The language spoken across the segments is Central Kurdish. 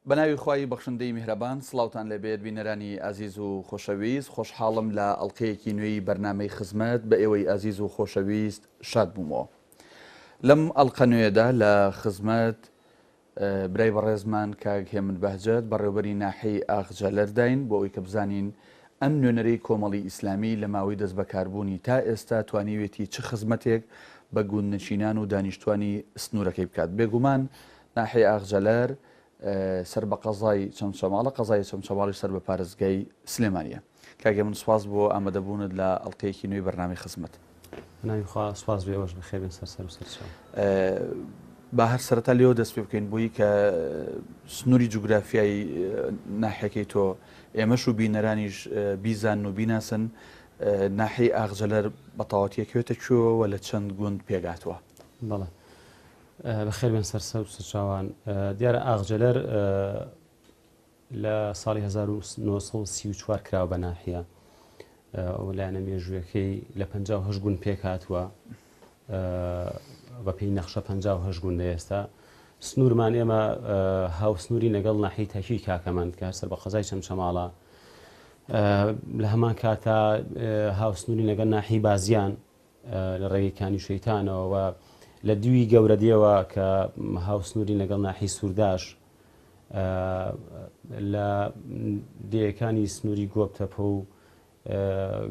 بەناوی خوای بەخشندەی میهرەبان سڵاوتان لەبێت بینەرانی ئازیز و خۆشەویست خۆشحاڵم لە ئەڵقەیەکی نوێی بەرنامەی خزمەت بە ئێوەی ئازیز و خۆشەویست شاد بوومەوە. لەم ئەڵقە نوێدا لە خزمەت برای بەڕێزمان کاک هێمن بەهجەت بەڕێوەبەری ناحەی ئاغجەلەرداین بۆ ئەوەی کە بزانین ئەم نوێنەرەی کۆمەڵی ئیسلامی لە ماوەی دەست بەکاربوونی تا ئێستا توانیوێتی چ خزمەتێک بە گوندنشینان و دانیشتوانی سنوورەکەی بکات. بێگومان ناحەی ئاغجەلەر سەر بە قەزای چەمچەماڵە قەزای چەمچەماڵی سەر بە پارێزگای سلێمانیە. کاگە من سواز بۆ ئامادەبوونت لە ئەڵقەیەکی نوێی بەرنامەی خزمەت. سواز بێ ئەوەش بەخێربێن سەر و سەرچاو. با هەر سەرەتا لێەوە دەست پێ بکەین بۆی کە سنووری جوگرافیایی ناحەکەی تۆ ئێمەش و بینەرانیش بیزان و بیناسن ناحەی ئاغجەلەر بە تەواوەتیەکەوێتە کوێوە لە چەند گوند پێگاتوە. بەڵێ بەخێربێن سەر سەرچاوان. دیارە ئاغجەلەر لە ساڵی 1934 کراوە بە ناحیە ئەو لایەنە مێژوویەکەی لە 58 گوند پێکاتوە بە پێی نەخشە 58 گوندە ئێستا. سنوورمان ئێمە هاو سنووری لەگەڵ ناحەی تاکی کاکەمان کە سەر بە قەزای چەمچەماڵە لە هەمان کاتە هاو سنووری لەگەڵ ناحەی بازیان لە ڕێگەکانی شەیتانەوە و لە دووی گەورە دێوە کە هاو سنووری لەگەڵ ناحەی سوورداش لە دێیەکانی سنووری گۆبتەپە و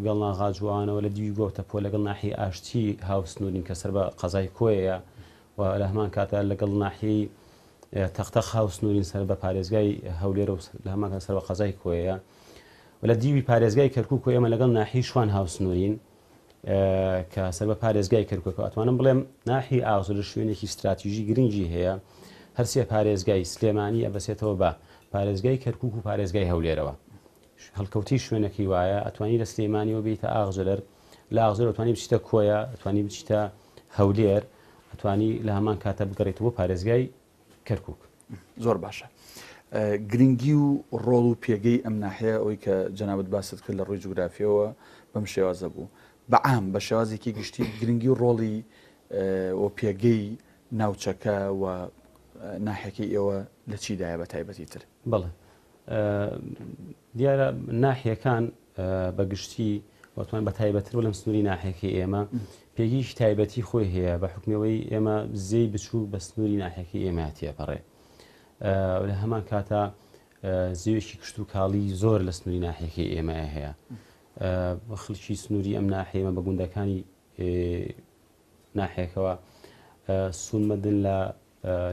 گەڵناغاجوانەوە لە دووی گۆبتەپۆ لەگەڵ ناحەی ئاشتی هاو سنوورین کە سەر بە قەزای کۆیە و لە هەمان کاتە لەگەڵ ناحەی تەختە هاو سنوورین سەر بە پارێزگای هەولێرە و لە هەمان کات سەر بە قەزای کۆیە و لە دیوی پارێزگای کەرکووک و ئێمە لەگەڵ ناحەی شوان هاو سنوورین کە سەر بە پارێزگای کەرکووکەوە ئەتوانم بڵێم ناحی ئاغجەلەر شوێنێکی استراتیژی گرنگی هەیە. هەرسێ پارێزگای سلێمانی ئەبەسێتەوە بە پارێزگای کەرکووک و پارێزگای هەولێرەوە. هەڵکەوتی شوێنەکەی وایە ئەتوانی لە سلێمانیەوە بیتە ئاغجەلەر، لە ئاغجەلەر ئەتوانی بچیتە کۆیە، ئەتوانی بچیتە هەولێر، ئەتوانی لە هەمان کاتە بگەڕێتەوە پارێزگای کەرکووک. زۆر باشە. گرنگی و ڕۆڵ و پێگەی ئەم ناحەیە ئەوەی کە جەنابەت باست کرد لە ڕووی جوگرافیەوە بەم شێوازە بوو. بەعام بە شێوازێکی گشتی گرنگی و ڕۆڵی و پێگەی ناوچەکە و ناحەکەی ئێوە لە چیدایە بە تایبەتی تر؟ بەڵێ دیارە ناحیەکان بە گشتی وەتوان بە تایبەتر و لەم سنووری ناحەکەی ئێمە پێگەیشی تایبەتی خۆی هەیە بە حکمەوەی ئێمە زەی بچوو بە سنووری ناحەکەی ئێمەتیە پەڕێ لە هەمان کاتە زەوێکی کشت و کاڵی زۆر لە سنووری ناحەکەی ئێمە هەیە. بە خەڵکی سنووری ئەم ناحەیەمە بە گوندەکانی ناحەیەکەوە سوونمەدن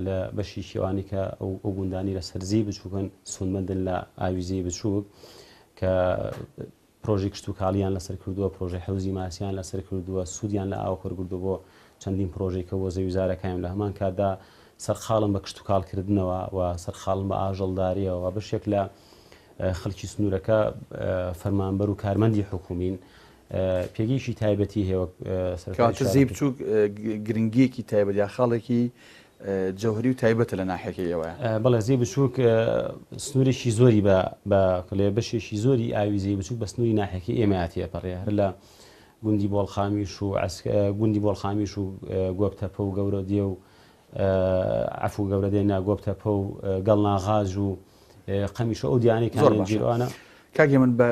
لە بەشی شێوانی کە ئەو گوندانی لە سەرزی بچووکن سوونمەدن لە ئاویزەی بچووک کە پرۆژی کشت و کاڵیان لەسەر کردووە، پرۆژەی حەوزی ماسییان لەسەر کردووە، سوودیان لە ئاو کردووە بۆ چەندین پرۆژێکە بۆ زەویزارەکەیان لە هەمان کاتدا سەرخاڵم بە کشت و کاڵکردنەوە و سەرخاڵم بە ئاژەڵداریەوە بەشێک لە خەڵکی سنوورەکە فەرمانبەر و کارمەندی حکومین پێگەیشی تایبەتی هەیە. زەی بچووک گرنگیەکی تایبەت یا خاڵێکی جەوهری و تایبەتە لە ناحەکەی ئێوە. بەڵێ زەی بچووک سنوورێکی زۆری بە بەشێکی زۆری ئاویزەی بچووک بە سنووری ناحەکەی ئێمەتیە پەڕێ هەر لە گوندی بۆڵخامیش و گوندی بۆڵخامیش و گۆبتەپە و گەورە دێ و عەفو گەورە دێنا گۆبتەپە و گەڵناغاج و قەمیشە ئەو دیانەی جیرانە. کاگە من بە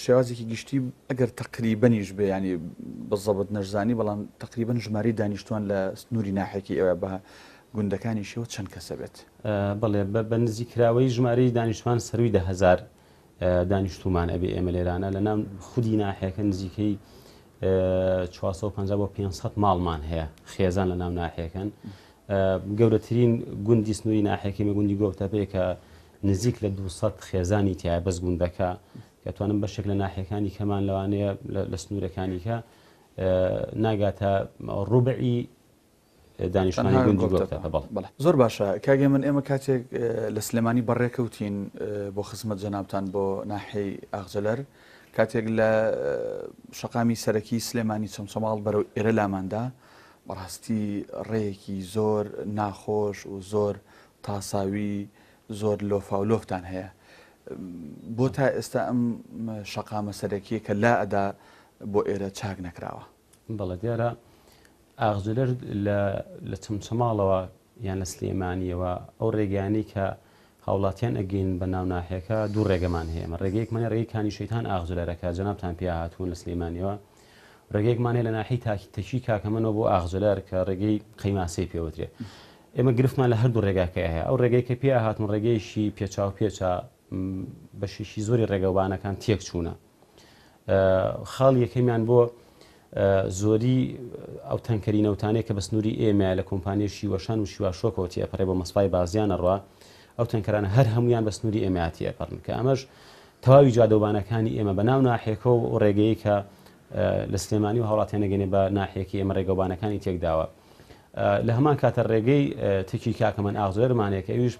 شێوازێکی گشتی ئەگەر تقریبەنیش بێ ینی بەزەبت نەشزانی بەڵام تقریبەن ژماری دانیشتوان لە سنووری ناحەکەی ئەوە بە گوندەکانی شێوە چەند کەسە بێت؟ بەڵێ بە نزیکراوەی ژمارەی دانیشتوان سەروی 10,000 دانیشتومان ئەبێ ئێمە لێرانە لە ناو خودی ناحەیەکە نزیکەی 450 بۆ 500 ماڵمان هەیە خێزان لە ناو ناحەیەکەن. گەورەترین گوندی سنووری ناحەیەکەی گوندی گۆبتەپەیە کە نزیک لە 200 خێزانی تایە بەس گوندەکە کە توانم بەشێک لە ناحیەکانی کەمان لەوانەیە لە سنوورەکانی کە ناگاتە ڕوبعی دانیشتوانی گوندی گۆبتەپە. زۆر باشە کاگە من ئێمە کاتێک لە سلێمانی بەڕێکەوتین بۆ خزمەت جەنابتان بۆ ناحەی ئاغجەلەر کاتێک لە شەقامی سەرەکی سلێمانی چەمچەماڵ بەرەو ئێرە لاماندا بەڕاستی ڕێیەکی زۆر ناخۆش و زۆر تاساوی زۆر لۆفاولۆفتان هەیە. بۆ تا ئێستا ئەم شەقامە سەرەکیە کە لا ئەدا بۆ ئێرە چاک نەکراوە. بەڵێ دیارە ئاغجەلەر لە چەمچەماڵەوە یان لە سلێمانیەوە ئەو ڕێگەیانەی کە هاوڵاتیان ئەگەین بە ناو ناحەیەەکە دوو ڕێگەمان هەیە ئەمە ڕێگەیەکمانە ڕێگەیەکانی شەیتان ئاغجلەرەکە جەنابتان پێ هاتوون لە سلێمانیەوە ڕێگەیەکمان هەیە لە ناحی تەچی کاکەمەنەوە بۆ ئاغجلەر کە ڕێگەی قەیماسەی پێوترێ ئێمە گرفتمان لە هەردوو ڕێگاکە هەیە ئەو ڕێگەی کە پێ هاتون ڕێگەیشی پێچاو پێچە بەشێکی زۆری ڕێگەوبانەکان تێک چوونە خاڵ یەکەمیان بۆ زۆری ئەو تەنکەری نەوتانەیە کە بە سنووری ئێمە لە کۆمپانیەشی وەشان و شیواشۆکەوتی ئەپەڕێ بۆ مەسفای بازیانە ڕوا ئەو تەنکەرانە هەر هەمویان بە سنووری ئێمەاتی ئەپەڕن کە ئەمەش تەواوی جادەوبانەکانی ئێمە بە ناو ناحێکە و ڕێگەیە کە لە سلێمانی و هەوڵاتیان نەگەنێ بە ناحێکی ئێمە ڕێگەوبانەکانی تێکداوە لە هەمان کاتە ڕێگەی تێکی کاکەمەن ئاغجلەرمانێکە ئەویش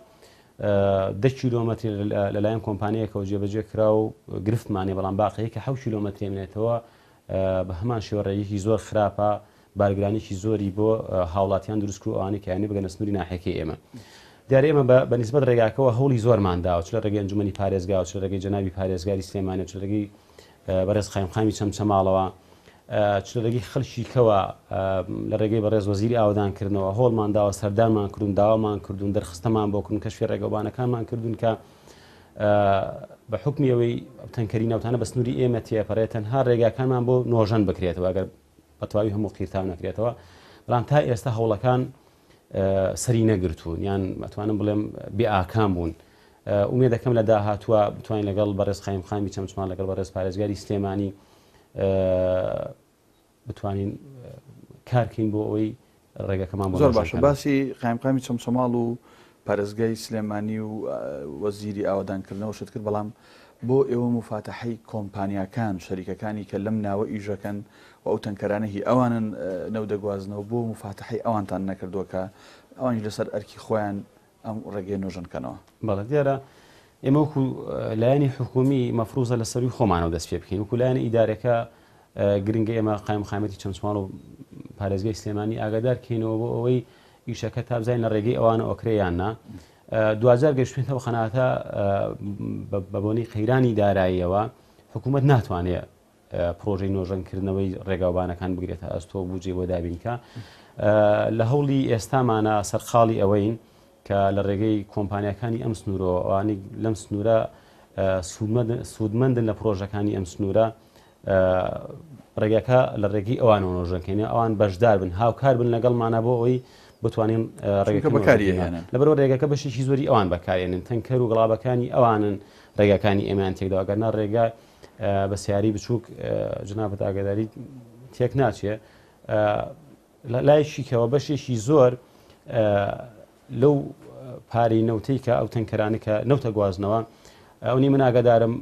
10 کیلۆمەتر لەلایەن کۆمپانیەکە و جێبەجێ کرا و گرفتمانێ بەڵام باقەیە کە 7 کیلۆمەتر مێنێتەوە بە هەمان شێوەڕێیەکی زۆر خراپە بارگرانێکی زۆری بۆ هاوڵاتیان دروست و ئەوانی کەیانی بگەنە سنووری ناحەکەی ئێمە دیارە ئێمە بە نسبەت ڕێگاکەوە هەوڵی زۆرمانداوە چ لە ڕێگەی ئەنجومەنی پارێزگا و چ لە ڕێگەی جەنابی پارێزگاری سلێمانیە چ لە ڕێگەی بەڕێز خایمخامی چەمچەماڵەوە چ لە ڕێگەی خەڵکی کەوە لە ڕێگەی بەڕێز وەزیری ئاودانکردنەوە هۆڵمانداوە سەردانمان کردون داوامان کردوون دەرخستەمان بۆ کردن کەشفی ڕێگەوبانەکانمان کردوون کە بە حکمی ئەوەی تەنکەری ناوتانە بە سنووری ئێمە تێپەڕێت تەنها ڕێگاکانمان بۆ نۆژەن بکرێتەوە ئەگەر بە تەواوی هەموو قیرتاو نەکرێتەوە بەڵام تا ئێستا هەوڵەکان سەری نەگرتوون یان ئەتوانم بڵێم بێئاکام بوون ئومێد دەکەم لە داهاتووە بتوانین لەگەڵ بەڕێز خایمخامی چەمچمان لەگەڵ بەڕێز پارێزگاری سلێمانی بتوانین کارکەین بۆ ئەوەی ڕێگەکەمان زۆر باشە باسی خایمخامی چەمچەماڵ و پارێزگای سلێمانی و وەزیری ئاودانکردنەوە شت کرد بەڵام بۆ ئێوە مفاتەحەی کۆمپانیاکان شەریکەکانی کە لەم ناوە ئیژەکەن و ئەو تەنکەرانە هی ئەوانن نەودەگوازنەوە بۆ مفاتەحەی ئەوانتان نەکردووە کە ئەوانی لەسەر ئەرکی خۆیان ئەم ڕێگەی نۆژەنکەنەوە بەڵێ دیارە ئێمە وەکو لایەنی حکومی مەفروزە لە سەروی خۆمانەوە دەست پێ بکەین وەکو لایەنی ئیدارەکە گرنگە ئێمە قایمخامەتی چەمچەماڵ و پارێزگای سلێمانی ئاگادار کەینەوە بۆ ئەوەی ئیشەکە تا بزانین لە ڕێگەی ئەوانە ئۆکرەیاننا دوجار گەشتێتەوە خەناتە بە بۆنی قەیرانی داراییەوە حکوومەت ناتوانێت پرۆژەی نۆژەنکردنەوەی ڕێگاوبانەکان بگرێتە ئەستۆ بوجێ بۆ دابینکە لە هەوڵی ئێستامانە سەرخاڵی ئەوەین کە لە ڕێگەی کۆمپانیەکانی ئەم سنوورەوە ئەوانی لەم سنوورە سوودمەندن لە پرۆژەکانی ئەم سنوورە ڕێگەکە لە ڕێگەی ئەوانەوە نۆژەنکەینە ئەوان بەشدار بن هاوکار بن لەگەڵمانە بۆ ئەوەی بتوانین ڕێگەکە بەکارهێنن لەبەرەوە ڕێگەکە بەشێکی زۆری ئەوان بەکارێنن تەنکەر و گڵابەکانی ئەوانن ڕێگەکانی ئێمەیان تێکداوە گەرنا ڕێگە بە سیاری بچووک جنابەت ئاگاداری تێک ناچێ لایشیکەوە بەشێکی زۆر لەو پارەی نەوتەی کە ئەو تەنکەرانی کە نەوتە گوازنەوە ئەونی من ئاگادارم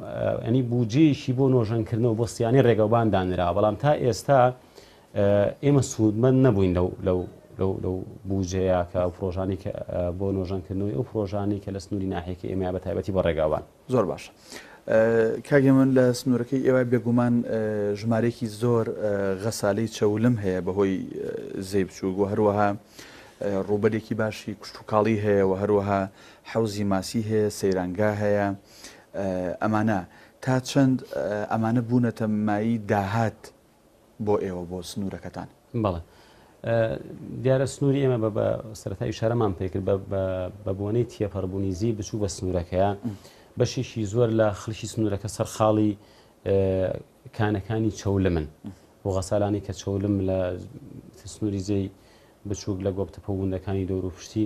ئەنی بودجێشی بۆ نۆژەنکردنەوە بۆ سیانی ڕێگەوبان دانرا بەڵام تا ئێستا ئێمە سوودمەند نەبووین لەو بودجەیە کە ئەو پرۆژانی کە بۆ نۆژەنکردنەوەی ئەو پرۆژانی کە لە سنووری ناحەیەکی ئێمە بە تایبەتی بۆ ڕێگاوان زۆر باشە کاگە من لە سنوورەکەی ئێوە بێگومان ژمارەیەکی زۆر غەسالەی چەولم هەیە بەهۆی زەی بچووک و هەروەها ڕووبەرێکی باشی کشت و کاڵی هەیە و هەروەها حەوزی ماسی هەیە سەیرانگا هەیە ئەمانە تا چەند ئەمانە بوونەتە مایی داهات بۆ ئێوە بۆ سنوورەکەتان بەڵێ دیارە سنووری ئێمە بە سەرەتای شارەمان پێکرد بە بۆنەی تێپەڕبوونی زی بچوو بە سنوورەکەیە بەشێکی زۆر لە خەڵکی سنوورەکە سەرخاڵی کانەکانی چەولمن بۆ غەسالانی کە چەولم لە سنووری زەی بچووک لە گۆبتەپە گوندەکانی دەور و پشتی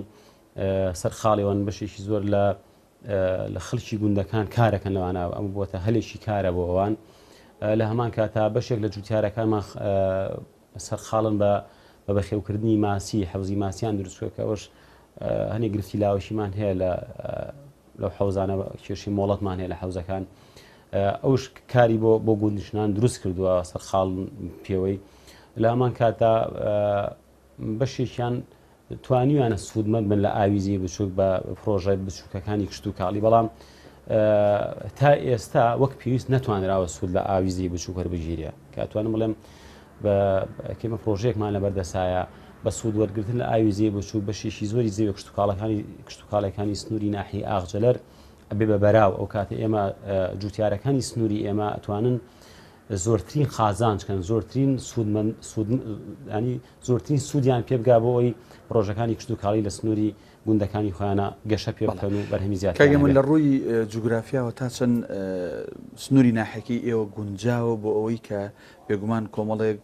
سەرخاڵیەوەن بەشێکی زۆر لە خەڵکی گوندەکان کارەکەن لەوانە ئەم بۆتە هەلێکی کارە بۆ ئەوان لە هەمان کاتا بەشێک لە جوتیارەکانمان سەرخاڵن بە بەخێوکردنی ماسی حەوزی ماسییان دروستکە ئەوش هەنێ گرفتی لاوەشیمان هەیە لەو حەوزانە کێشی مۆڵەتمان هەیە لە حەوزەکان ئەوش کاری بۆ گوندشنان دروست کردووە سەرخاڵ پێوەی لە هەمان کاتا بەشێکیان توانیوانە سوودمەند بن لە ئاویزی بچووک بە پرۆژە بچووکەکانی کشت و کاڵی بەڵام تا ئێستا وەک پێویست نەتوانراوە سوود لە ئاویزی بچووک هەربژیرە کە ئەتوانم بڵێم بەکەمە پرۆژەیەکمان لە بەردەسایە بە سوود وەرگرتن لە ئاویزی بچووک بەشێکی زۆری زەوی کشت و کاڵەکانی سنووری ناحی ئاغجەلەر ئەبێ بە بەراو ئەو کاتە ئێمە جوتیارەکانی سنووری ئێمە ئەتوانن زۆرترین خازانکەن زۆرترین ینی زۆرترین سوودیان پێ بگا بۆ ئەوی پرۆژەکانی کشت و کاڵی لە سنووری گوندەکانی خۆیانە گەشە پێ بکەن و بەرهەمی زیاتر. کاگەمن لە ڕووی جوگرافیاوە تا چەند سنووری ناحەکی ئێوە گونجاوە بۆ ئەوەی کە بێگومان کۆمەڵێک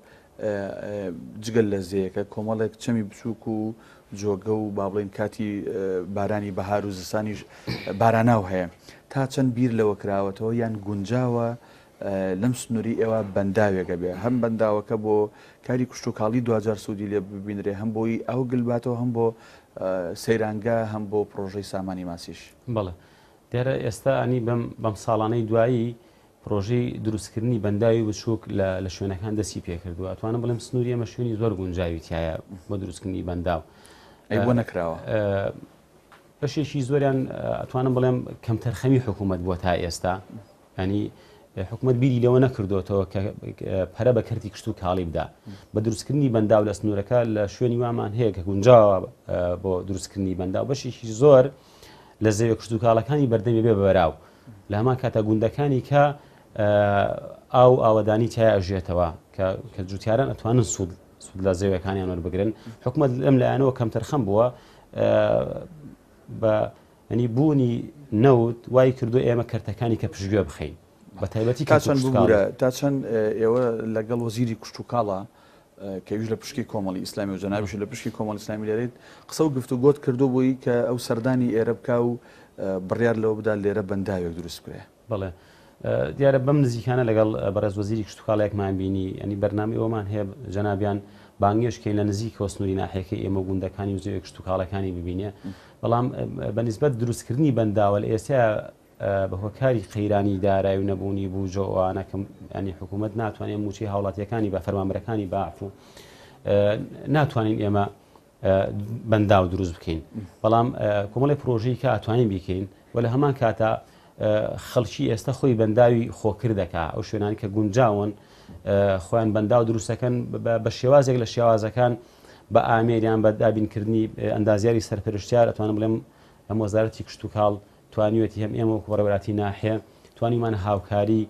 جگەل لە زەیەکە کۆمەڵێک چەمی بچووک و جۆگە و با بڵێن کاتی بارانی بەهار و زستانیش باراناو هەیە تا چەند بیر لەوە کراوەتەوە یان گونجاوە لەم سنووری ئێوە بەنداوێکە بێ هەم بەنداوەکە بۆ کاری کشت و کاڵی دوجار سوودی لێ ببینرێ هەم بۆی ئەو گلباتەوە هەم بۆ سەیرانگا هەم بۆ پرۆژەی سامانی ماسیش. بەڵێ دیارە ئێستا ئەنی بەم ساڵانەی دوایی پرۆژەی دروستکردنی بەنداوی بچووک لە شوێنەکان دەستی پێکردووە ئەتوانم بڵێم سنووری ئەمە شوێنی زۆر گونجاوی تایە بۆ دروستکردنی بەنداو بۆ نەکراوە بەشێکی زۆریان ئەتوانم بڵێم کەم تەرخەمی حکوومەت بووە تا ئێستا ینی حکوومەت بیری لەوە نەکردوێتەوە کە پەرە بە کردی کشت و کاڵی بدا بە دروستکردنی بەنداو لە سنوورەکە لە شوێنی وامان هەیە کە گونجاوە بۆ دروستکردنی بەنداو بەشێکی زۆر لە زەوی کشت و کاڵەکانی بەردەمی بێ بەراو لە هەمان کاتە گوندەکانی کە ئاو ئاوەدانی تیا ئەژێتەوە کە جوتیاران ئەتوانن سوود لە زەویەکانیان وەربگرن حکوومەت لەم لایەنەوە کەم تەرخەم بووە بە ینی بوونی نەوت وای کردو ئێمە کەرتەکانی کە پشتگوێ بخەین بە تایبەتی تا چەند ئێوە لەگەڵ وەزیری کشت و کاڵە کەویش لە پشکی کۆمەڵی ئیسلامی و جەنابیش لە پشکی کۆمەڵی ئیسلامی لێرێت قسە و گفتوگۆت کردو بووی کە ئەو سەردانی ئێرە بکا و بڕیار لەوە بدا لێرە بەنداوێک دروست بکرێ. بەڵێ دیارە بەم نزیکانە لەگەڵ بەڕێز وەزیری کشت و کاڵێکمان بینی ئەنی بەرنامی ئەومان هەیە جەنابیان بانگێشکەین لە نزیکەوە سنووری ناحەیەکەی ئێمە گوندەکانی و زەوی کشت و کاڵەکانی ببینێ بەڵام بەنسبەت دروستکردنی بەنداوە لە ئێستا بە هۆکاری قەیرانی دارایی و نەبوونی بوو جۆوانە کە ینی حکوومەت ناتوانێت موچی هاوڵاتیەکانی بە فەرمانبەرەکانی باعفو ناتوانین ئێمە بەنداو دروست بکەین بەڵام کۆمەڵی پرۆژەی کە ئەتوانین بیکەین و لە هەمان کاتە خەڵکی ئێستا خۆی بەنداوی خۆکر دەکا ئەو شوێنانی کە گونجاون خۆیان بەنداو دروستەکەن بە شێوازێک لە شێوازەکان بە ئامێریان بە دابینکردنی ئەندازیاری سەرپەرشتیار ئەتوانم بڵێم ئەم وەزارەتی کشت و کاڵ توانیوێتی هەم ئێمە وەکوڕەوەراتی ناحێ توانیمان هاوکاری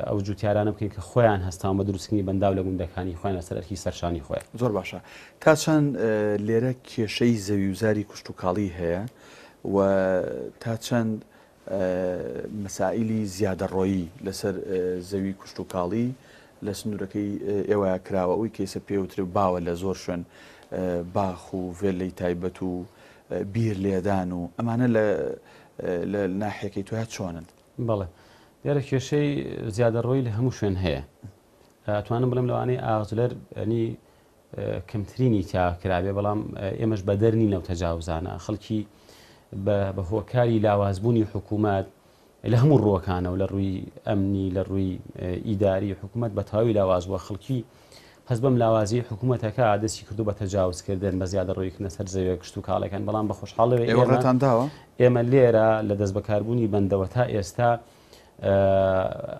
ئەو جوتیارانە بکەین کە خۆیان هەستان بە دروستکردنی بەنداو لە گوندەکانی خۆیان لەسەر ئەرکی سەرشانی خۆیان. زۆر باشە تا چەند لێرە کێشەی زەوی وزاری کشت و کاڵی هەیە و تا چەند مەسائلی زیادەڕۆیی لەسەر زەوی کشت و کاڵی لە سنوورەکەی ئێوە کراوە ئەوی کەیسە پێوتر باوە لە زۆر شوێن باخ و vێلەی تایبەت و بیر لێدان و ئەمانە لە ناحیەکەی توات چۆنن؟ بەڵێ دیارە کێشەی زیادەڕۆی لە هەموو شوێن هەیە ئەتوانم بڵێم لەوانەیە ئاغزلەر ئەنی کەمترینی تا کرابێ بەڵام ئێمەش بە دەرنی نەو تەجاوزانە خەڵکی بە هۆکاری لاوازبوونی حکوومەت لە هەموو ڕووەکانە و لە ڕووی ئەمنی لە ڕووی ئیداری حکوومەت بە تەواوی لاواز بووە خەڵکی هەست بەم لاوازی حکوومەتەکە دەستی کردو بە تەجاوزکردن بە زیادەڕۆیکردنە سەر زەوی کشت و کاڵەکان بەڵام بە خۆشحاڵەوە ئێمە لێرە لە دەست بەکاربوونی بەندەوە تا ئێستا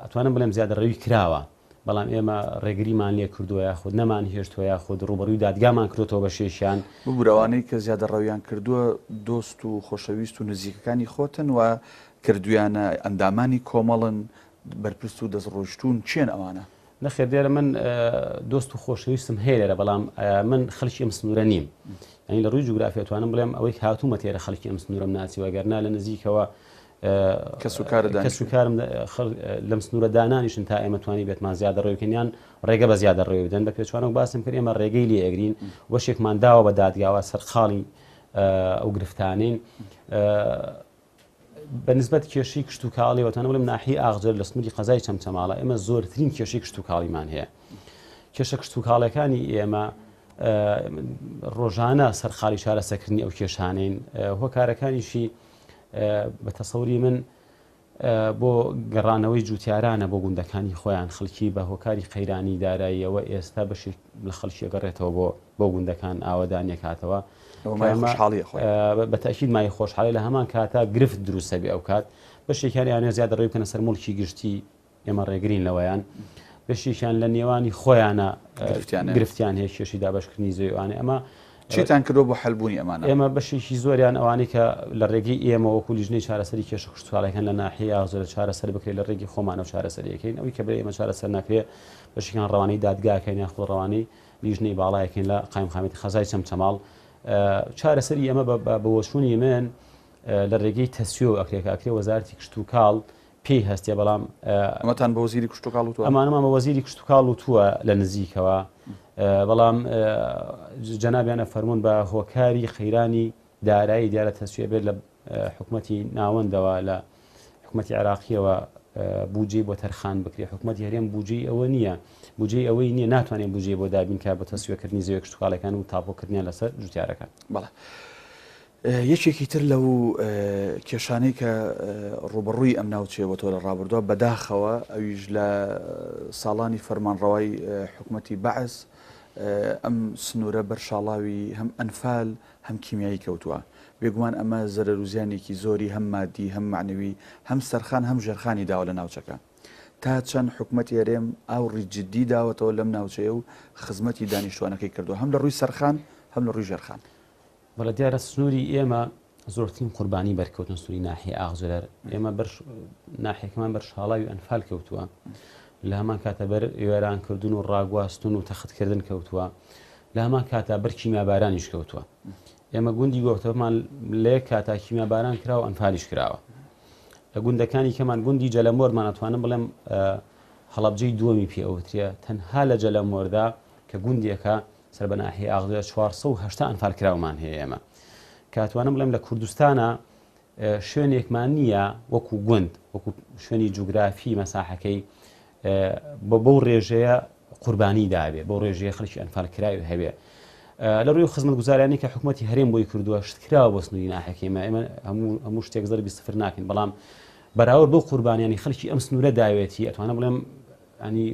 ئەتوانم بڵێم زیادەڕەوی کراوە بەڵام ئێمە ڕێگریمان لێ کردووە یاخود نەمان هێشتووە یاخود ڕوبەڕووی دادگامان کردوەوە بە شێشیان ببوورەوانەی کە زیادەڕەویان کردووە دۆست و خۆشەویست و نزیکەکانی خۆتن و کردویانە ئەندامانی کۆمەڵن بەرپرس و دەستڕۆشتون چێن ئەوانە؟ نەخێر دیارە من دۆست و خۆشەویستم هەیە لێرە بەڵام من خەڵکی ئەم سنوورە نیم ینی لە ڕووی جوگرافی ئەتوانم بڵێم ئەوەی هاتوومە تێرە خەڵکی ئەم سنوورەم ناچیوە گەرنا لە نزیکەوە کەس و کارم لەم سنوورە دانانیشن تا ئێمە توانی بێتمان زیادەڕێوکەنیان ڕێگە بە زیادەڕێوی بدەن بە پێچوانە باسم کرد ئێمە ڕێگەی لێ ئەگرین وەشێکمان داوە بە دادگاوە سەرخاڵی ئەو گرفتانین بەنسبەت کێشەی کشت و کاڵی وەتانە بڵێم ناحیە ئاغجەر لە سنووری قەزای چەمچەماڵە ئێمە زۆرترین کێشەی کشت و کاڵیمان هەیە کێشە کشت و کاڵەکانی ئێمە ڕۆژانە سەرخاڵی چارەسەرکردنی ئەو کێشانین هۆکارەکانیشی بە تەسەوری من بۆ گەڕانەوەی جوتیارانە بۆ گوندەکانی خۆیان خەڵکی بە هۆکاری قەیرانی داراییەوە ئێستا بەشی لە خەڵکی گەڕێتەوە بۆ گوندەکان ئاوەدانێک هاتەوە بە تاکید مای خۆشحاڵی لە هەمان کاتە گرفت دروستە بێ ئەو کات بەشێکیان یانێ زیادەڕێی بکەنە سەر مڵکی گشتی ئێمە ڕێگرین لەوەیان بەشێکیان لە نێوانی خۆیانە گرفتیان هەیە کێشی دابەشکردنی زەویوانێ ئەمە چیتان کردو بۆ حەلبوونی ئەمانە؟ ئێمە بەشێکی زۆریان ئەوانەی کە لە ڕێگەی ئێمە وەکو لیژنەی چارەسەری کێشە کشتتوالەکان لە ناحەیە زۆر چارەسەر بکرێت لە ڕێگەی خۆمانە و چارەسەریەکەین ئەوەی کە بێ ئێمە چارەسەر ناکرێت بەشێکان ڕەوانەی دادگاکەین یاخود ڕەوانەی لیژنەی باڵایەکەین لە قایمخانەتی خەزای چەمچەماڵ. چارەسەری ئەمە بە وەچوونی من لە ڕێگەی تەسویە و ئەکرێ وەزارەتی کشت و کاڵ پێی هەستێ، بەڵام ئەمەتان بە وەزیری کشت و کاڵ وتووە؟ ئەمانەمان بە وەزیری کشت و کاڵ وتووە لە نزیکەوە، بەڵام جەنابیانە فەرموون بە هۆکاری خەیرانی دارایی دیارە تەسویە بێت لە حکومەتی ناوەندەوە لە حکومەتی عێراقیەوە بودجێ بۆ تەرخان بکرێت. حکومەتی هەرێم بودجێ ئەوە نییە، بودجێ ئەوەی نییە، ناتوانێت بودجێ بۆ دابینکە بە تەسویەکردنی زەوی کشت و کاڵەکان و تاپۆکردنیان لەسەر جوتیارەکان. بەڵێ یەکێکی تر لەو کێشانەی کە ڕوبڕووی ئەم ناوچەیە بۆ تۆ لە ڕابردووە بەداخەوە ئەویش لە ساڵانی فەرمانڕەوای حکومەتی بەعس ئەم سنوورە بەرشاڵاوی هەم ئەنفال هەم کیمیایی کەوتووە. بێگومان ئەمە زەرەر و زیانێکی زۆری هەم مادی هەم معنەوی هەم سەرخان هەم ژێرخانی داوە لە ناوچەکە. تا چەند حکومەتی هەرێم ئاوڕی جددی داوەتەوە لەم ناوچەیە و خزمەتی دانیشتوانەکەی کردووە هەم لە ڕووی سەرخان هەم لە ڕووی ژێرخان. بەڵە دیارە سنووری ئێمە زۆرترین قوربانی بەرکەوتن سنووری ناحیە ئاغزولەر. ئێمە ناحیەکەمان بەرشاڵاوی ئەنفال کەوتووە، لە هەمان کاتە بەر وێرانکردن و ڕاگواستن و تەختکردن کەوتووە، لە هەمان کاتە بەر کیمیابارانیش کەوتووە. ئێمە گوندی گۆفتەوەمان لێ کاتا کیمیاباران کراوە ئەنفالیش کراوە. لە گوندەکانی کەمان گوندی جەلەمۆردمان ئەتوانم بڵێم هەڵەبجەی دووەمی پێ ئەوترێ، تەنها لە جەلەمۆردا کە گوندێکە سەر بە ناحیە ئاغزولەر 480 ئەنفال کراومان هەیە. ئێمە کاتوانم بڵێم لە کوردستانە شوێنێکمان نییە وەکو گوند، وەکو شوێنی جوگرافی مەساحەکەی بەو ڕێژەیە قوربانی دابێ، بەو ڕێژەیە خەڵکی ئەنفال کراوی هەبێ. لە ڕووی خزمەتگوزاریانی کە حکومەتی هەرێم بۆی کردووە شتکراوە بۆ سنووری ناحیەکەی ئێمە هەموو شتێک زەربی سفر ناکەین، بەڵام بەراورد بۆ قوربانیانی خەڵکی ئەم سنوورە داوێتی ئەتوانە بڵێم ینی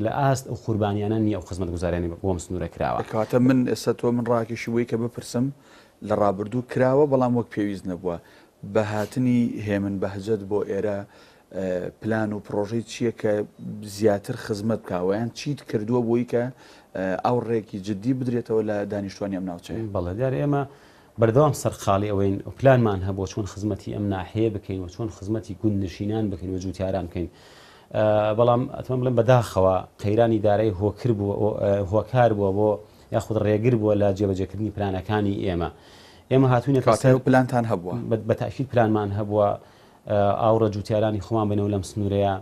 لە ئاست ئەو قوربانیانە نییە ئەو خزمەتگوزاریانی بۆم سنوورە کراوە. کاتە من ئێستا تۆ من ڕاکێشی وەی کە بپرسم لە ڕابردوو کراوە بەڵام وەک پێویست نەبووە بە هاتنی هێمن بەهجەت بۆ ئێرە پلان و پرۆژەی چییە کە زیاتر خزمەت بکاوەیان چیت کردووە بۆی کە ئەو ڕێکی جددی بدرێتەوە لە دانیشتوانی ئەم ناوچەیە؟ بەڵێ دیارە ئێمە بەردەوام سەرخاڵی ئەوەین پلانمان هەبووە چۆن خزمەتی ئەم ناحەیە بکەین و چۆن خزمەتی گوندنشینان بکەین و جوتیاران بکەین، بەڵام ئەتوان بڵێم بەداخەوە قەیرانی دارایی هۆکار بووە بۆ یاخود ڕێگر بووە لە جێبەجێکردنی پلانەکانی ئێمە هاتوونێتە پلانتان هەبووە، بەتاکید پلانمان هەبووە ئاوڕە جوتیارانی خۆمان بنەوە لەم سنوورەیە.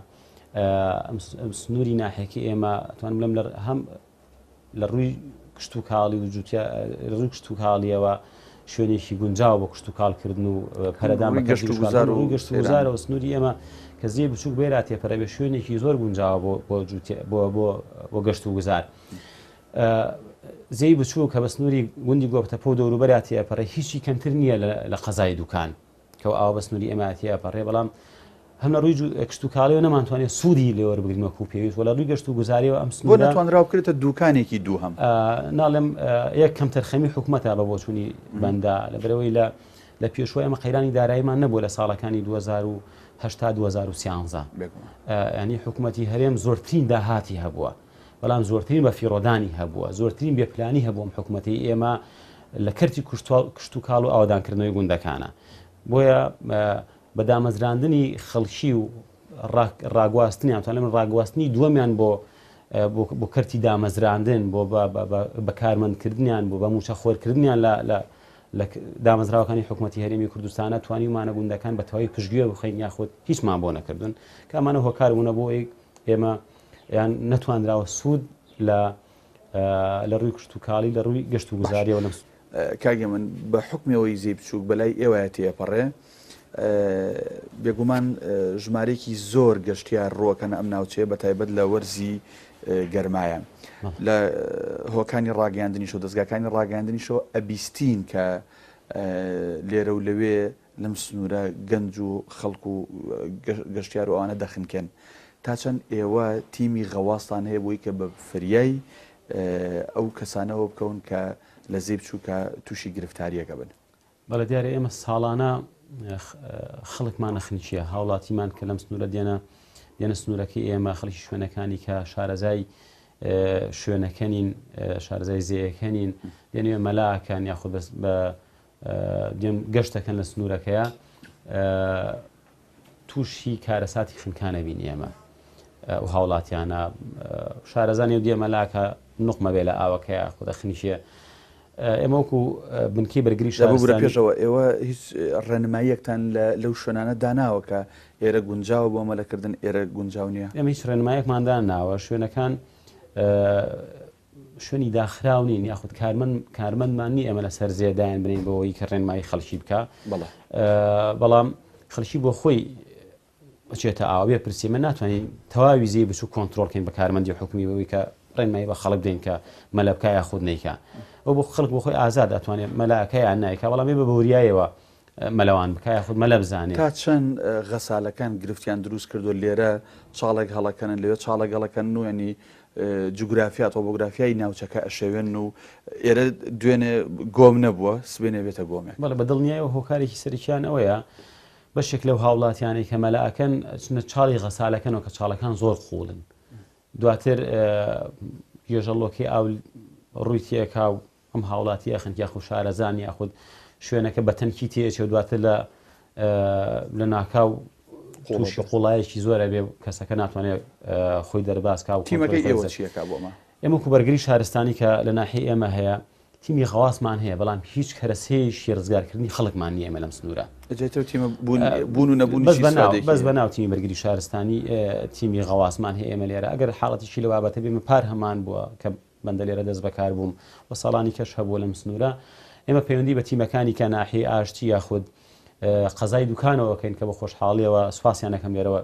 سنووری ناحیەکەی ئێمە ئەتوان بڵێم هەم لە ڕووی کشت و کاڵی و ڕووی کشت و کاڵیەوە شوێنێکی گونجاو بۆ کشت و کاڵکردن و پەرەدان بە گەشت و گوزارەوە. سنووری ئێمە کە زیێ بچووک بێرا تێپەڕە بێ شوێنێکی زۆر گونجاوە بۆ گەشت و گوزار. زەی بچوو کە بە سنووری گوندی گۆبتەپە و دەوروبەرا تێپەڕێ هیچی کەمتر نییە لە قەزای دوکان کە ئاو بە سنووری ئێمە تێپەڕێ، بەڵام هەم لە ڕووی کشت و کاڵیەوە نەمانتوانێت سوودی لێوەربگرین وەکو پێویست، و لە ڕووی گەشت و گوزاریەوە ئەم سنوورە بۆ نەتوانراو بکرێتە دوکانێکی دوو هەم. ناڵێم یەک کەم تەرخەمی حکوومەتە بە بۆچوونی بەندا لەبەرەوەی لە پێشوە ئەمە قەیرانی داراییمان نەبووە لە ساڵەکانی 2013 ینی حکوومەتی هەرێم زۆرترین داهاتی هەبووە، بەڵام زۆرترین بە فیڕۆدانی هەبووە، زۆرترین بێپلانی هەبووم حکوومەتی ئێمە لە کەرتی کشت و کاڵ و ئاوادانکردنەوەی گوندەکانە. بۆیە بە دامەزراندنی خەڵکی و ڕاگواستنیان توانێت من ڕاگواستنی دووەمیان بۆ کەرتی دامەزراندن بۆ بەکارمەندکردنیان بۆ بە موچە خۆرکردنیان لە دامەزراوەکانی حکوومەتی هەرێمی کوردستانە توانیمانە گوندەکان بە تەواوی پشتگوێ بخەین یاخود هیچمان بۆ نەکردن کە ئەمانە هۆکار بوونە بۆ ئێمە یان نەتوانراوە سوود لە ڕووی کشت و کاڵی لە ڕووی گەشت و گوزاریەوە لەم کاگە من بە حکمەوەی زێ بچووک بەلای ئێوەیە تێپەڕێ بێگومان ژمارەیەکی زۆر گەشتیار ڕۆکەنە ئەم ناوچەیە بە تایبەت لە وەرزی گەرمایە لە هۆکانی ڕاگەاندنیشەوە دەستگاکانی ڕاگەاندنیشەوە ئەبیستین کە لێرە و لەوێ لەم سنوورە گەنج و خەڵک و گەشتیار و ئەوانە دەخنکەن تا چەند ئێوە تیمی غەواستان هەیە بۆی کە بە فریای ئەو کەسانەوە بکەون کە لە زێ بچووکە تووشی گرفتاریەکە بن؟ بەڵە دیارە ئێمە ساڵانە خەڵکمان نەخنیچیە هاوڵاتیمان کە لەم سنوورە دێنە سنوورەکەی ئێمە خەڵکی شوێنەکانی کە شارەزای شوێنەکەنین شارەزای زیەکەنین دێنێ مەلاکان یاخود بە گەشتەکەن لە سنوورەکەیە تووشی کارەساتی خنکانە بین ئێمە و هاوڵاتیانە شارەزانی و دیێ مەلاکە نوقمە بێ لە ئاوەکەیە خودە خنیشە ئێمە وەکو بنکی بەرگری شارەزا پێشەوە ئێوە هیچ ڕێنماییەکتان لەو شوێنانە داناوە کە ئێرە گونجاوە بۆ مەلەکردن ئێرە گونجاو نییە ئەمە هیچ ڕێنمایەکماندان ناوە شوێنەکان شوێنی داخراونین یاخود کارمەندمان نی ئەمە لە سەر زێدایان بنین بەوەی کە ڕێنمایی خەڵکی بکە بەڵام خەڵکی بۆ خۆی بچێتە ئاوێ پرسی من ناتوانین تەواوی زی بچوو کۆنتترۆلکەین بە کارمەندی حکومی بەوەی کە ڕێنمایی بە خەڵک بدەین کە مەلەبکە یاخود نیکە ئەو بۆ خەڵک بۆ خۆی ئازاد ئەتوانێت مەلاکەیان نایکە بەڵام بە بەوریایەوە مەلەوان بکە یاخود مەلە بزانێت تا چەند غەسالەکان گرفتیان دروست کردو لێرە چاڵێک هەڵەکەن لەوێ چاڵە گەڵەکەن و ینی جوگرافیا تۆپۆگرافیای ناوچەکە ئەشێوێن و ئێرە دوێنێ گۆم نەبووە سبێنێ بێتە گۆمێک بەڵێ بە دڵنیایەوە هۆکارێکی سەرکیان ئەوەیە بەشێک لەو هاوڵاتیانی کە مەلاکەن چنە چاڵی غەسالەکەنەوە کە چاڵەکان زۆر خوڵن دواتر گێژەڵۆکی ئاو ڕووی تێکا و ئەم هاوڵاتی یاخن یاخود شارەزان یاخود شوێنەکە بە تەنکی تێچێ و دواتر لە ناکاو تووشی قوڵایەکی زۆرە بێ کەسەکە ناتوانێت خۆی دەرباسکا و تیمەکەی ئێوە چیەکە بۆمە ئێمە کوبەرگری شارستانی کە لە ناحی ئێمە هەیە تیمی غەواسمان هەیە بەڵام هیچ کەرەسەیەشی ڕزگارکردنی خەڵکمان نیە ئێمە لەم سنوورە بوون و نەبوون بەس بەناو تیمی بەرگری شارستانی تیمی غەواسمان هەیە ئێمە لێرە ئەگەر حاڵەتیشی لە بابەتە بێمە پار هەمان بووە کە بەندە لێرە دەست بەکار بووم و ساڵانی کەش هەبووە لەم سنوورە ئێمە پەیوەندی بە تیمەکانی کە ناحی ئاشتی یاخود قەزای دوکانەوەکەین کە بە خۆشحاڵیەوە سوپاسیانەکەم لێرەوە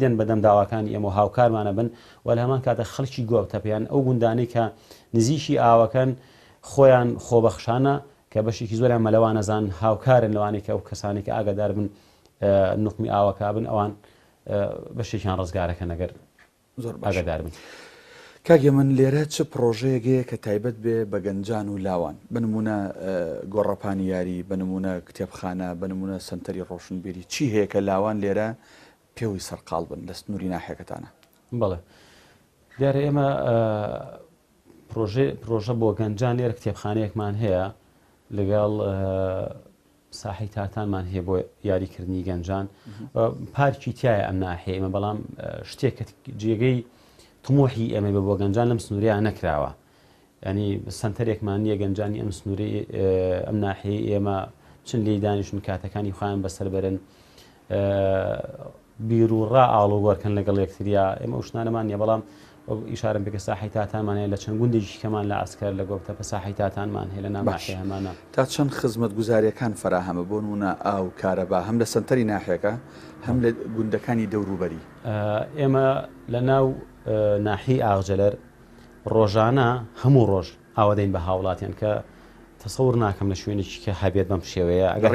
دێن بەدەم داواکانی ئێمە هاوکارمانە بن و لە هەمان کاتە خەڵکی گۆبتەپیان ئەو گوندانەی کە نزیشی ئاوەکەن خۆیان خۆبەخشانە کە بەشێکی زۆریان مەلەوانەزان هاوکارن لەوانێک کە ئەو کەسانێک ئاگادار بن نوقمی ئاوەکە بن ئەوان بەشێکیان ڕزگارەکە نەگەر زۆر ئاگادار بن. کاگە من لێرە چه پرۆژەیەکەیە کە تایبەت بێ بە گەنجان و لاوان بنمونە گۆڕەپانی یاری بنمونە کتێبخانە بنمونە سنتەری ڕۆشنبیری چی هەیە کە لاوان لێرە پێوەی سەرقاڵ بن لە سنووری ناحیەکەتانە؟ بەڵێ دیارە ئێمە پرۆژە بۆ گەنجان لێرە کتێبخانەیەکمان هەیە لەگەڵ ساحی تاتانمان هەیە بۆ یاریکردنی گەنجان پارکی تایە ئەم ناحیە ئێمە بەڵام شتێک کە جێگەی تموحی ئێمە بۆ گەنجان لەم سنووریان نەکراوە ینی سنتەرێکمان نییە گەنجانی ئەم سنووری ئەم ناحیە ئێمە چەند لێی دانیشتن کاتەکانی خۆیان بەسەر بەرن بیر و ڕا ئاڵوگۆڕکەن لەگەڵ یەکتریا ئێمە شتانەمان نیە بەڵام ئیشارەم بکە ساحی تاتانمان هەیە لە چەند گوندێکی کەمان لە ئەسکەر لە گۆبتەپە ساحی تاتانمان هەیە لە ناماحی هەمانە تا چەند خزمەت گوزاریەکان فراهەمە بۆ نمونە ئاو کارەبا هەم لە سنتەری ناحیەکە هەم لە گوندەکانی دەوروبەری ئێمە لە ناو ناحی ئاغجەلەر ڕۆژانە هەموو ڕۆژ ئاوەدەین بە هاوڵاتیان کە تەسەور ناکەم لە شوێنێکی کە هەبێت بەم شێوەیە ئەگەر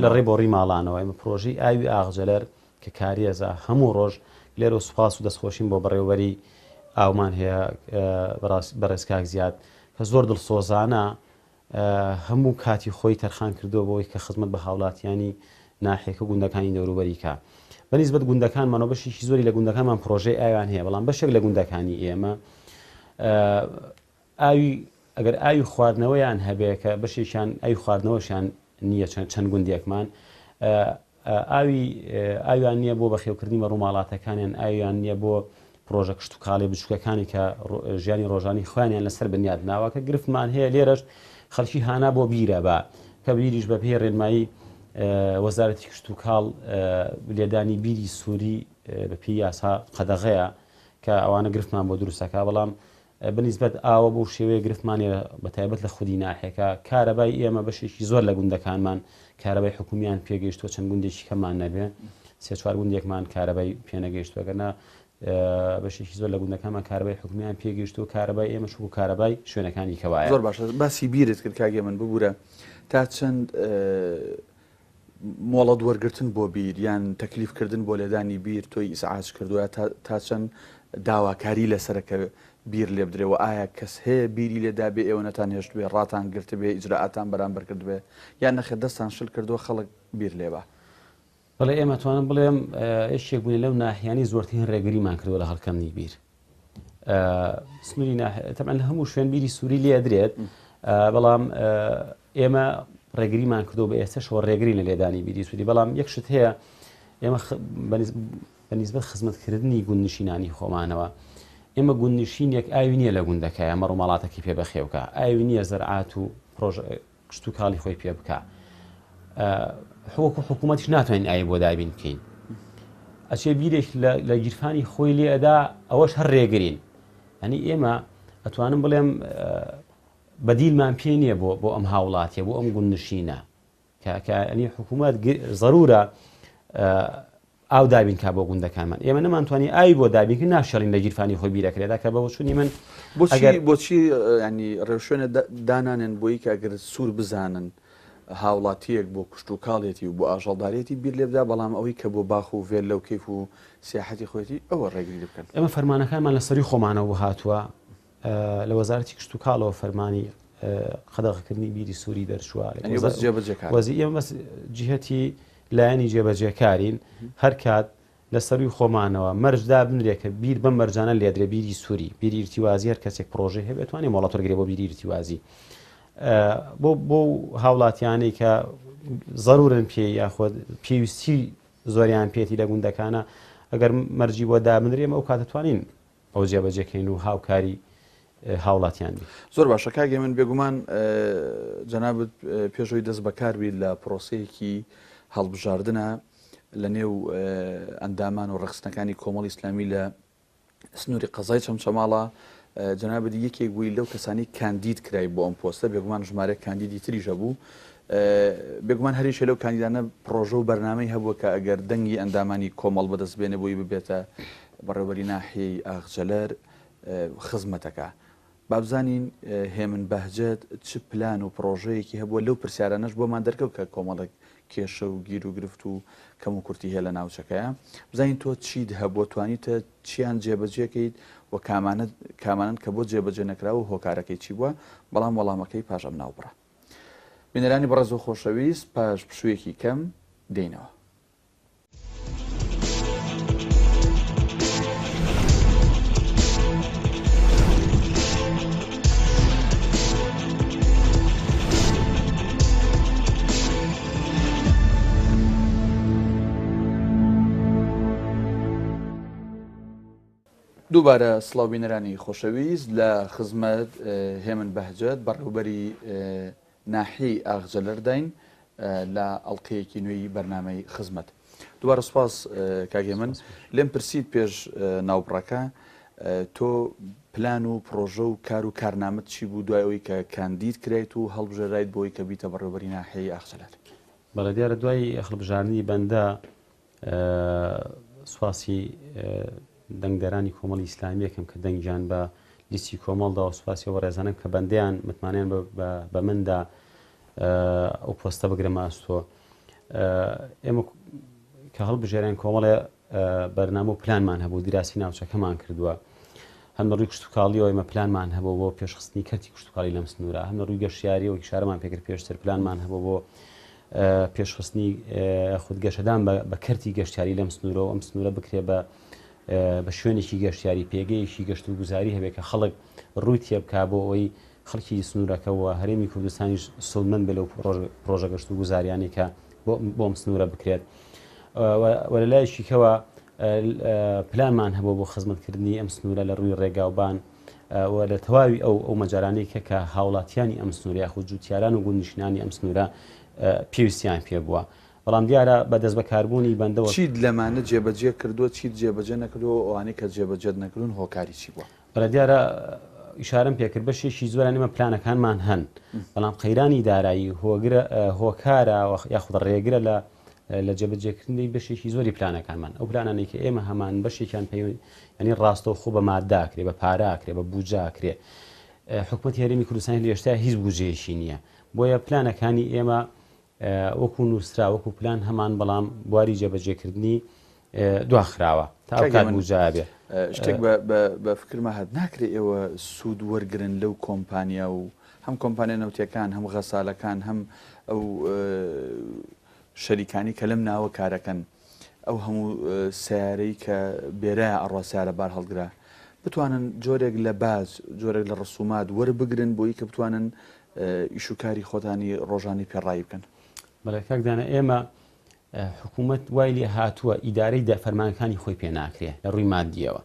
لە ڕێی بۆڕی ماڵانەوە ئێمە پرۆژەی ئاوی ئاغجەلەر کە کاریێزە هەموو ڕۆژ لێرە و سوپاس و دەستخۆشین بۆ بەڕێوەبەری ئاومان هەیە بەڕێزکاک زیاد کە زۆر دڵسۆزانە هەموو کاتی خۆی تەرخان کردووە بۆی کە خزمەت بە هاوڵاتیانی ناحیەکە گوندەکانی دەوروبەری کە بەنسبەت گوندەکانمانەوە بەشێکی زۆری لە گوندەکانمان پرۆژەی ئاویان هەیە بەڵام بەشێک لە گوندەکانی ئێمە ئەگەر ئاوی خواردنەوەیان هەبێ کە بەشێکیان ئاوی خواردنەوەشیان نییە چەند گوندێکمان ئاویان نییە بۆ بەخێوکردنی بە ڕووماڵاتەکانیان ئاویان نییە بۆ پرۆژە کشت و کاڵی بچووکەکانی کە ژیانی ڕۆژانی خۆیانیان لەسەر بنیاد ناوە کە گرفتمان هەیە لێرەش خەڵکی هانا بۆ بیرە بە کە بیریش بە پێی ڕێنمایی وەزارەتی کشت و کاڵ لێدانی بیری سووری بە پێی یاسا قەدەغەیە کە ئەوانە گرفتمان بۆ دروستەکە بەڵام بنسبەت ئاوە بۆ شێوەیە گرفتمانێ بە تایبەت لە خودی ناحیەکە کارەبای ئێمە بەشێکی زۆر لە گوندەکانمان کارەبای حکومیان پێگەیشتووە چەند گوندێکی کەمان نەبێ سێ چوار گوندێکمان کارەبای پێنەگەیشتووەگەنە بەشێکی زۆر لە گوندەکانمان کارەبای حکومیان پێگەیشتووە کارەبای ئێمە شوو کارەبای شوێنەکانی کەوایە زۆر باشە باسی بیرت کرد کاگێ من ببوورە تا چەند مۆڵەت وەرگرتن بۆ بیر یان تەکلیفکردن بۆ لێدانی بیر تۆی ئیسعاج کردووە تا چەند داواکاری لەسەرەکە بیر لێ بدرێەوە ئایا کەس هەیە بیری لێدا بێ ئێوە نەتان هێشت بێ ڕاتان گرت بێ ئیجرعاتان بەرامبەر کرد بێ یان نەخێت دەستان شل کردووە خەڵک بیر لێبە؟ بەڵێ ئێمە توانم بڵێم یەکێک بوونی لەو ناحیانی زۆرترین ڕێگریمان کردووە لە هەڵکەمنی بیر سنووری تەمان لە هەموو شوێن بیری سووری لێ درێت بەڵام ئێمە ڕێگریمان کردو بە ئێستاشەوە ڕێگری لە لێدانی بیری سووری بەڵام یەکشت هەیە ئێمە بەنسبەت خزمەتکردنی گوندنشینانی خۆمانەوە ئێمە گوندنشینێک ئاوی نییە لە گوندەکە ئەمە ڕۆماڵاتێکی پێ بەخێوکە ئاوی نییە زەرعات و کشت و کاڵی خۆی پێ بکە حکوومەتیش ناتوانین ئاوی بۆ دابین بکەین ئەچێ بیرێک لە گیرفانی خۆی لێ ئەدا ئەوەش هەر ڕێگرین ئەنی ئێمە ئەتوانم بڵێم بەدیلمان پێ نییە بۆ ئەم هاوڵاتیە بۆ ئەم گوندنشینە کە ئەنی حکوومەت ضرورە ئاو دابین کا بۆ گوندەکانمان ئێمە نەمانتوانی ئاوی بۆ دابینکە ناشەڵین لە گیرفانی خۆی بیرەکرێدا کە بەوە چوونی من بۆچی ینی ڕێوشوێنە دانانن بۆی کە ئەگەر سوور بزانن هاوڵاتیەک بۆ کشت و کاڵێتی و بۆ ئاژەڵدارێتی بیر لێبدا بەڵام ئەوەی کە بۆ باخ و وێر لەو کەیف و سیاحەتی خۆەتی ئەوە ڕێگری بکەن ئێمە فەرمانەکانمان لەسەری خۆمانەوە هاتووە لە وەزارەتی کشت و کاڵەوە فەرمانی قەدەغەکردنی بیری سووری دەرچووە وەزی ئێمە بەس جیهەتی لایەنی جێبەجێکارین هەر کات لەسەروی خۆمانەوە مەرجدا بنرێکە بیر بەم مەرجانە لێدرێ بیری سووری بیری ئیرتیوازی هەر کەسێک پرۆژێ هەیە بێتوانێ وڵات وەرگێ بۆ بیری ئیرتیوازی بۆ هاوڵاتیانەی کە ضرورن پێی یاخۆ پێویستی زۆریان پێێتی لە گوندەکانە ئەگەر مەرجی بۆ دابنرێمە ئەو کاتەتوانین ئەو جێبەجێکەین و هاوکاری هاوڵاتیان بی زۆر باشە کاگەی من بێگومان جەنابەت پێشەوەی دەست بەکاربی لە پرۆسەیەکی هەڵبژاردنە لە نێو ئەندامان و ڕخستنەکانی کۆمەڵی ئیسلامی لە سنووری قەزای چەمچەماڵە جەنابەت یەکێک بووی لەو کەسانی کاندید کرای بۆ ئەم پۆستە بێگومان ژمارە کاندیدی تریژە بوو بێگومان هەریشە لەو کاندیدانە پرۆژە و بەرنامەی هەبووە کە ئەگەر دەنگی ئەندامانی کۆمەڵ بەدەست بێنە بۆی ببێتە بەڕێوەبەری ناحیەی ئاغجەلەر خزمەتەکە بابزانین هێمن بەهجەت چ پلان و پرۆژەیەکی هەبووە لەو پرسیارانەش بۆمان دەرکەوت کە کۆمەڵێک کێشە و گیر و گرفت و کەم و کورتی هەیە لە ناوچەکەیە بزانین تۆ چیت هەبووە توانیتە چیان جێبەجێکەیت و کامانن کە بۆ جێبەجێ نەکراوە و هۆکارەکەی چی بووە بەڵام وەڵامەکەی پاش ئەم ناوبڕە بینەرانی بەڕێز و خۆشەویست پاش پشوویەکی کەم دێینەوە. دووبارە سڵاوبینەرانی خۆشەویست لە خزمەت هێمن بەهجەت بەڕێوەبەری ناحیەی ئاغجەلەرداین لە ئەڵقەیەکی نوێی بەرنامەی خزمەت. دووبارە سوپاس کاگێ من لێم پرسید پێش ناوبڕەکە تۆ پلان و پرۆژە و کار و کارنامەت چی بوو دوای ئەوەی کە کاندید کرێت و هەڵبژێرایت بۆی کە بیتە بەڕێوەبەری ناحیەی ئاغجەلەر؟ بەڵێ دیارە دوای هەڵبژاردننی بەندە سوپاسی دەنگدەرانی کۆمەڵی ئیسلامی یەکەم کە دەنگیان بە لیستی کۆمەڵدا و سوپاسیەوە ڕێزانە کە بەندیان متمانیان بە مندا ئەو پۆستە بگرە ماستۆ ئێمە کە هەڵبژێریان کۆمەڵێ بەرنامە و پلانمان هەبوو دیراسی ناوچەکەمان کردووە هەم لە ڕووی کشت و کاڵیەوە ئێمە پلانمان هەبوو بۆ پێشخستنی کەرتی کشت و کاڵی لەم سنوورە هەم لە ڕووی گەشتیاریەوە شارەمان پێکرد پێشتر پلانمان هەبوو بۆ پێشخستنی خودگەشەدان بە کەرتی گەشتیاری لەم سنوورەوە ئەم سنوورە بکرێ بە شوێنێکی گەشتیاری پێگەیەکی گەشت و گوزاری هەبێت کە خەڵک ڕووی تێ بکا بۆ ئەوەی خەڵکی سنوورەکەەوە هەرێمی کوردستانیش سڵمەند بێ لەو پرۆژە گەشت و گوزاریانی کە بۆم سنوورە بکرێت وە لە لایەکیکەوە پلانمان هەبوو بۆ خزمەتکردنی ئەم سنوورە لە ڕووی ڕێگاوبان و لە تەواوی ئەو مەجارانەی کە هاوڵاتیانی ئەم سنوورە یاخود جوتیاران و گوندنشینانی ئەم سنوورە پێویستیان پێ بووە بەڵام دیارە بەدەست بەکاربوونی بەندەوە چیت لەمانە جێبەجێ کردووە چیت جێبەجێ نەکردووە ئەوانەی کە جێبەجێت نەکردون هۆکاری چی بووە؟ بەڵێ دیارە ئیشارەم پێکرد بەشێکی زۆران ئێمە پلانەکانمان هەن بەڵام قەیرانی دارایی هۆکارە یاخود ڕێگرە لە جێبەجێکردنی بەشێکی زۆری پلانەکانمان ئەو پلانانەی کە ئێمە هەمان بەشێکیان پێی ینی ڕاستەوخۆ بە ماداکرێ بە پاراکرێ بە بوجاکرێ حکوومەتی هەرێمی کوردستانی لە ئێستا هیچ بوجێشی نییە بۆیە پلانەکانی ئێمە وەکو نووسرا وەکو پلان هەمان بەڵام بواری جێبەجێکردنی دواخراوە تا کات بوجابێ شتێک بە فکرمە هەت ناکرێت ئێوە سوود وەرگرن لەو کۆمپانیا و هەم کۆمپانیا نەوتیەکان هەم غەسالەکان هەم ئەو شەریکانی کە لەم ناوە کارەکەن ئەو هەموو سیارەی کە بێرایە ئەڕوا سیارە بار هەڵگرا بتوانن جۆرێک لە باز جۆرێک لە ڕسومات وەربگرن بۆی کە بتوانن ئیشوکاری خۆتانی ڕۆژانی پێڕایی بکەن. بەڵێ کاکدانە ئێمە حکوومەت وای لێ هاتووە ئیدارەی فەرمانەکانی خۆی پێ ناکرێ لە ڕووی مادیەوە.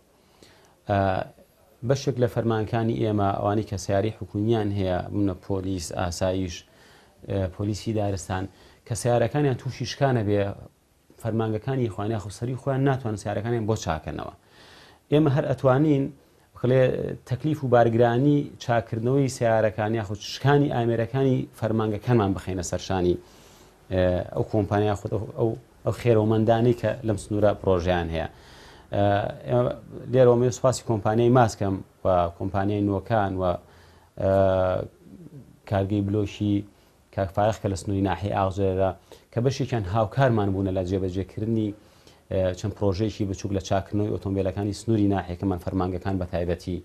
بەشێک لە فەرمانەکانی ئێمە ئەوانەی کە سیاری حکومیان هەیە بوونە پۆلیس، ئاسایش، پۆلیسی دارستان کە سیارەکانیان تووشی شکانە بێ فەرمانگەکانی خوانیا خوسەری خۆیان ناتوانن سیارەکانیان بۆ چاکردنەوە. ئێمە هەر ئەتوانین بڵێ تەکلیف و بارگرانی چاکردنەوەی سیارەکانی یاخود شکانی ئامێرەکانی فەرمانگەکانمان بخینە سەرشانی ئەو کۆمپانیا خۆت ئەو خێرەوەمەندانی کە لەم سنوورە پرۆژیان هەیە. لێرەوە سوپاسی کۆمپانیای ماسکەم و کۆمپانیای نوۆکان و کارگەی بلۆشی کاکفاەخ کە لە سنووری ناحیەی ئاغزێرە کە بەشێکیان هاوکارمان بوونە لە جێبەجێکردنی چەند پرۆژەیەکی بچووک لە چاکردنەوەی ئۆتۆمبیلەکانی سنووری ناحیەکەمان فەرمانگەکان بە تایبەتی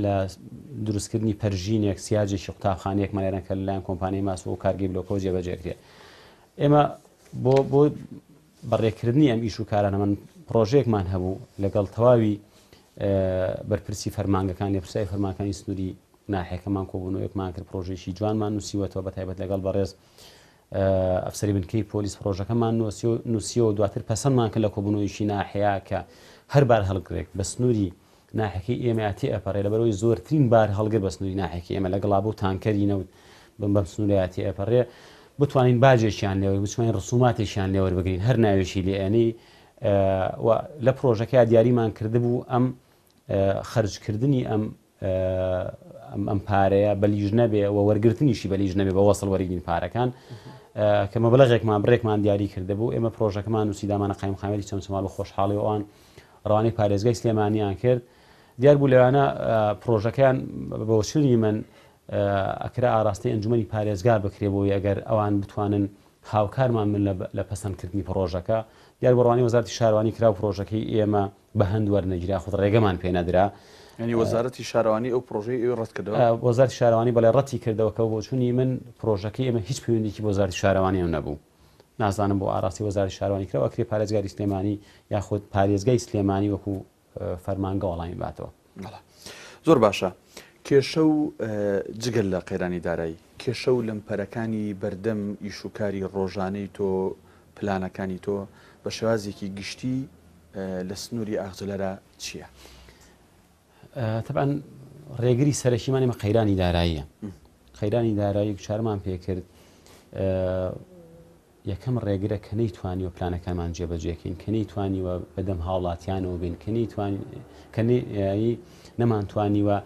لە دروستکردنی پەرژینێک سیاجێکی قوتابخانەیەکمان لێرەن کە لەلایەن کۆمپانیای ماسک و کارگەی بلۆکەوە جێبەجێکرێت. ئێمە بۆ بەڕێکردنی ئەم ئیش و کارانەمان پرۆژەیەکمان هەبوو لەگەڵ تەواوی بەرپرسی فەرمانگەکان لێپرسای فەرمانەکانی سنووری ناحیەکەمان کۆبوونەوەیەکمان کرد پرۆژێکی جوانمان نووسیوەتەوە بە تایبەت لەگەڵ بەڕێز ئەفسەری بنکەی پۆلیس پرۆژەکەمان نووسیەوە دواتر پەسەندمان کرد لە کۆبوونەوەیشی ناحەیە کە هەر بار هەڵگرێک بە سنووری ناحیەکەی ئێمەیاتی ئەپەڕێ لەبەرەوەی زۆرترین بار هەڵگر بە سنووری ناحیەکەی ئێمە لەگەڵا بۆ تانکەری نەوت بەم سنووریاتی ئەپەڕێ بتوانین باجێکیان لێوە بتوانین ڕسوماتێکیان لێوە بگرین هەر ناوێشی لێنی لە پرۆژەکە دیاریمان کردبوو ئەم خەرجکردنی ئەم پارەیە بەلیژ نەبێ و وەرگرتنیشی بەلیژ نەبێ بە وەسڵ وەرگین پارەکان کە مەبلەغێکمان بڕێکمان دیاری کردبوو ئێمە پرۆژەکەمان نووسیدامانە قایمخامەتی چەمچەماڵ و خۆشحاڵی ئەوان ڕوانەی پارێزگای سلێمانیان کرد دیار بوو لەوانە پرۆژەکەیان بەوەچنی من ئەکرا ئاراستەی ئەنجومەنی پارێزگار بکرێ بۆی ئەگەر ئەوان بتوانن هاوکارمان من لە پەسەندکردنی پرۆژەکە دیار بڕوانی وەزارەتی شارەوانی کرا و پرۆژەکەی ئێمە بە هەند وەرنەگیرا خۆت ڕێگەمان پێ نەدرا. ینی وەزارەتی شارەوانی ئەو پرۆژەی ئێوە ڕەت کردەوە؟ وەزارەتی شارەوانی بەڵێ ڕەتی کردەوە کە بۆچوونی من پرۆژەکەی ئێمە هیچ پەیوەندیکی بۆ وەزارەتی شارەوانی نەبوو. نازانم بۆ ئاراستی وەزارەتی شارەوانی کرا ئەکرێ پارێزگاری سلێمانی یاخود پارێزگای سلێمانی وەکو فەرمانگە وەڵامی باتەوە. زۆر باشە. کێشە و جگەل لە قەیرانی دارایی کێشە و لەمپەرەکانی بەردەم ئیشوکاری ڕۆژانەی تۆ پلانەکانی تۆ بە شێوازێکی گشتی لە سنووری ئاغجلەرە چییە؟ طبعاً ڕێگری سەرەکیمان ئێمە قەیرانی داراییە. قەیرانی دارایی چارمان پێکرد یەکەم ڕێگرە کە نەیتوانیوە پلانەکانمان جێبەجێکەین کە نەیتوانیوە بەدەم هاوڵاتیانەوە بین کە نەمانتوانیوە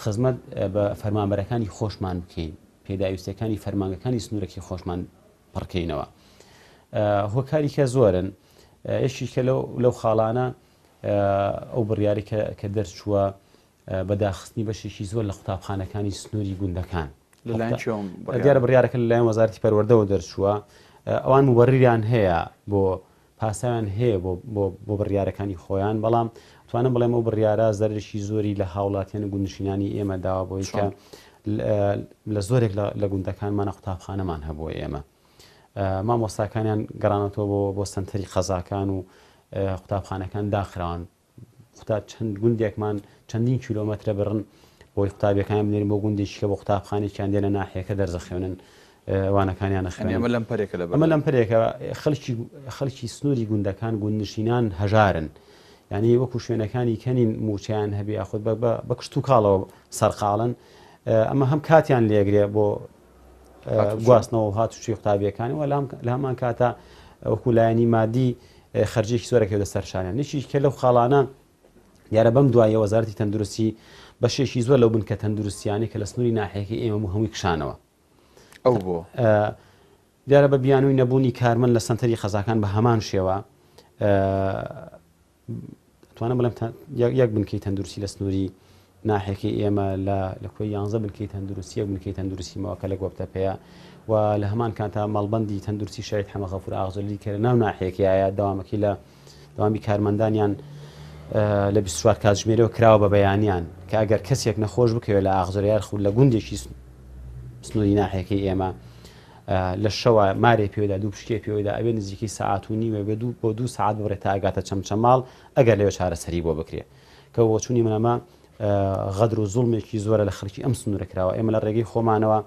خزمەت بە فەرمانبەرەکانی خۆشمان بکەین پێداویستەکانی فەرمانگەکانی سنوورێکی خۆشمان پڕکەینەوە. هۆکاری کە زۆرن یەشی کە لەو خاڵانە ئەو بڕیاری کە دەرچووە بەداخستنی بەشێکی زۆر لە قوتابخانەکانی سنووری گوندەکان دیارە بڕیارەکە لەلایەن وەزارەتی پەروەردەوە دەرچووە ئەوان مبەڕیریان هەیە بۆ پاساویان هەیە بۆ بڕیارەکانی خۆیان بەڵام توانم بڵێم ئەو بڕیارە زەرشی زۆری لە هاوڵاتیان و گوندنشینانی ئێمە داوا بۆی کە لە زۆرێک لە گوندەکانمانە قوتابخانەمان هەبووە ئێمە مامۆستاکانیان گەڕانەوە بۆ سنتەری خەزاکان و قوتابخانەکان داخراون چەند گوندێکمان چەندین کیلۆمەترە بڕن بۆی قوتابیەکان بنێرین بۆ گوندێکی کە بۆ قوتابخانێکیان دێنە ناحیەکە دەرزەخێنن وانەکانیان نەخێنن ئەمە لەم پەرێکە خەڵکی سنووری گوندەکان گوندنشینان هەژارن یعنی وەکو شوێنەکانی کەنین موچیان هەبی یاخود بە کشت و کاڵەوە سەرقاڵن ئەمە هەم کاتیان لێگرێ بۆ گواستنەوە هاتوچی قوتابیەکانی و لە هەمان کاتە وەکو لایەنی مادی خەرجێکی زۆرەکە لە سەرشانیان نشی کە لەو خاڵانە دیارە بەم دوایە وەزارەتی تەندروستی بەشێکی زۆر لەو بنکە تەندروستیانی کە لە سنووری ناحیەکەی ئێمە هەمووی کشانەوە ئەو بۆ دیارە بە بیانووی نەبوونی کارمەند لە سنتەری خەزاکان بە هەمان شێوە توانم بڵێم یەک بنکەی تەندروستی لە سنووری ناحیەکەی ئێمە لە کۆی 11 بنکەی تەندروستی یەک بنکەی تەندروستی مەوەکە لە گۆبتەپەیە و لە هەمان کاتە مەڵبەندی تەندروستی شایت حەمە غەفور ئاغزۆلی کە ناو ناحیەکەیە داوامەکی لە داوامی کارمەندانیان لە 24 کاتژمێرەوە کراوە بە بەیانیان کە ئەگەر کەسێک نەخۆش بکەوێت لە ئاغزۆریار خود لە گوندێکی سنووری ناحیەکەی ئێمە لە شەوە مارێ پێوەدا دوو پشتێ پێوەدا ئەوێ نزیکەی سەعات و نیمە بۆ 2 ساعت بڕێت تا ئەگاتە چەمچەماڵ ئەگەر لەوێ چارەسەری بۆ بکرێ کە وەچوونی منەما غەدر و زوڵمێکی زۆرە لە خەڵکی ئەم سنوورە کراوە ئێمە لە ڕێگەی خۆمانەوە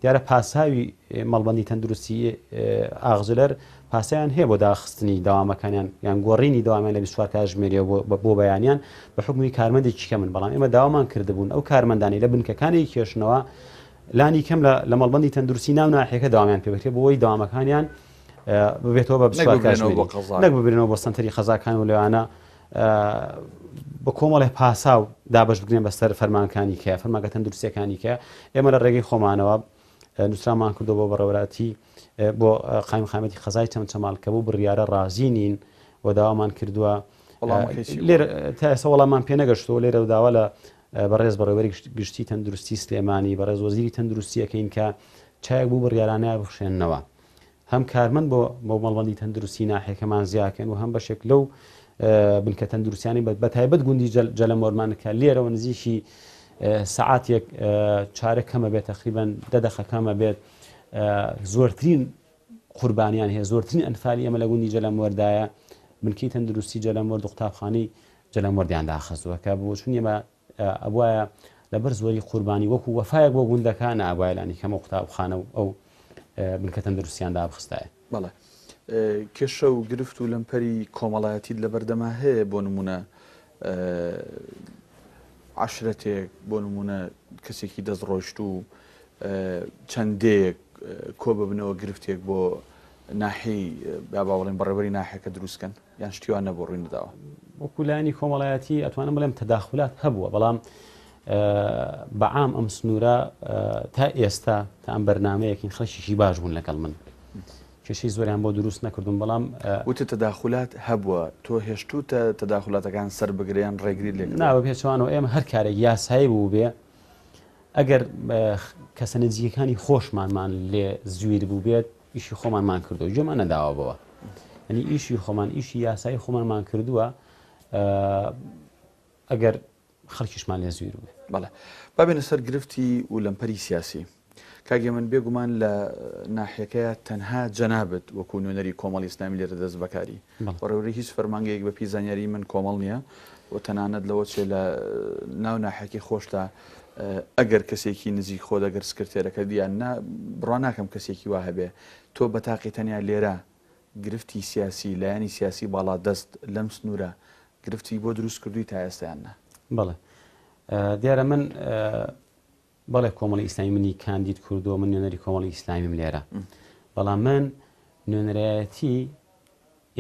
دیارە پاساوی مەڵبەندی تەندروستی ئاغزلەر پاسیان هەیە بۆ داخستنی داوامەکانیان یان گۆڕینی داوامیان لە 24 کاتژمێریە بۆ بەیانیان بە حکمی کارمەندێکی کەمن بەڵام ئێمە داوامان کردبوون ئەو کارمەندانی لە بنکەکانی کێشنەوە لانی کەم لە مەڵبەندی تەندروستی ناو ناحیەکە داوامیان پێ بکرێت بۆی داوامەکانیان ببێتەوە بە 24 کاتژمێری نەک ببرێنەوە بۆ سنتەری خەزاکان و لەوانە بە کۆمەڵی پاسا و دابش بگرێن بەسەر فەرمانەکانی کە فەرمانگە تەندروستیەکانی کە ئێمە لە ڕێگەی خۆمانەوە نووسرامان کردەوە بۆ بەڕێوەتی بۆ قایمقامەتی خەزای چەمچەماڵ کە بوو بڕیارە ڕازی نین و داوامان کردووە لێرە تا ئێستا وەڵامان پێ نەگەشتەوە لێرە داوا لە بەڕێز بەڕێوەری گشتی تەندروستی سلێمانی بەڕێز وەزیری تەندروستیەکەین کە چایەک بوو بڕیارانەیە بخشێننەوە هەم کارمەند بۆ مەڵبەندی تەندروستی ناحیەکەمان زیاکەن و هەم بەشێک لەو بنکە تەندروستیانی بە تایبەت گوندی جەلەمۆرمانەکە لێرەوە نزیکی سەعاتێک چارە کەمە بێت تقریباً 10 دقیقە کەمە بێت زۆرترین قوربانیان هەیە زۆرترین ئەنفالی ئەمە لە گوندی جەلەمۆردایە بنکەی تەندروستی جەلەمۆرد و قوتابخانەی جەلەمۆردیان داخستووە کە بۆ چون ئێمە ئەوایە لەبەر زۆری قوربانی وەکو وەفایەک بۆ گوندەکان ئابایلانی کەمە قوتابخانە و ئەو بنکە تەندروستیان دابخستایە. بەڵێ کێشە و گرفت و لەمپەری کۆمەڵایەتیت لە بەردەما هەیە بۆ نمونە عشرەتێک بۆ نمونە کەسێکی دەستڕۆشت و چەندێک کۆ ببنەوە گرفتێک بۆ ناحی باوەڵێن بەڕێوەری ناحەکە دروستکەن یان شتیوان نەبوو ڕووی نەداوە وەکولانی کۆمەڵایەتی ئەتوانم بڵێم تەداخلات هەبووە بەڵام بەعام ئەم سنوورە تا ئێستا تا ئەم بەرنامەیەکین خەڵکیشی باش بوون لەگەڵ من کێشەی زۆریان بۆ دروست نەکردوم بەڵام وتە تەداخلات هەبووە تۆ هێشتوتە تەداخلاتەکان سەر بگریان ڕێگری لێ ناوە پێچوانەوە ئێمە هەر کارێک یاسایی بوو بێ ئەگەر کەسە نزیکەکانی خۆشمانمان لێ زویر بوو بێت ئیشی خۆمانمان کردو گوێمان نەداوە بەوە ئەنی ئیشی خۆمان ئیشی یاسایی خۆمانمان کردووە ئەگەر خەڵکیشمان لێ زویر بوو بەڵێ بابێنە سەر گرفتی و لەمپەری سیاسی کاگە من بێگومان لە ناحیەکەیە تەنها جەنابەت وەکو نوێنەری کۆمەڵی ئیسلامی لێرە دەست بەکاری بەڕێوەری هیچ فەرمانگەیەک بە پیزانیاری من کۆمەڵ نییە و تەنانەت لەوە چێ لە ناو ناحەکی خۆشتا ئەگەر کەسێکی نزیک خۆ دەگەر سکرتێرەکە دییان بڕوا ناکەم کەسێکی وا هەبێ تۆ بە تاقی تەنیا لێرە گرفتی سیاسی لایانی سیاسی باڵا دەست لەم سنوورە گرفتی بۆ دروست کردووی تا ئێستایاننا بەڵێ دیارە من بەڵێ کۆمەڵی ئیسلامی منی کاندید کردووە من نوێنەری کۆمەڵی ئیسلامیم لێرە بەڵام من نوێنەرایەتی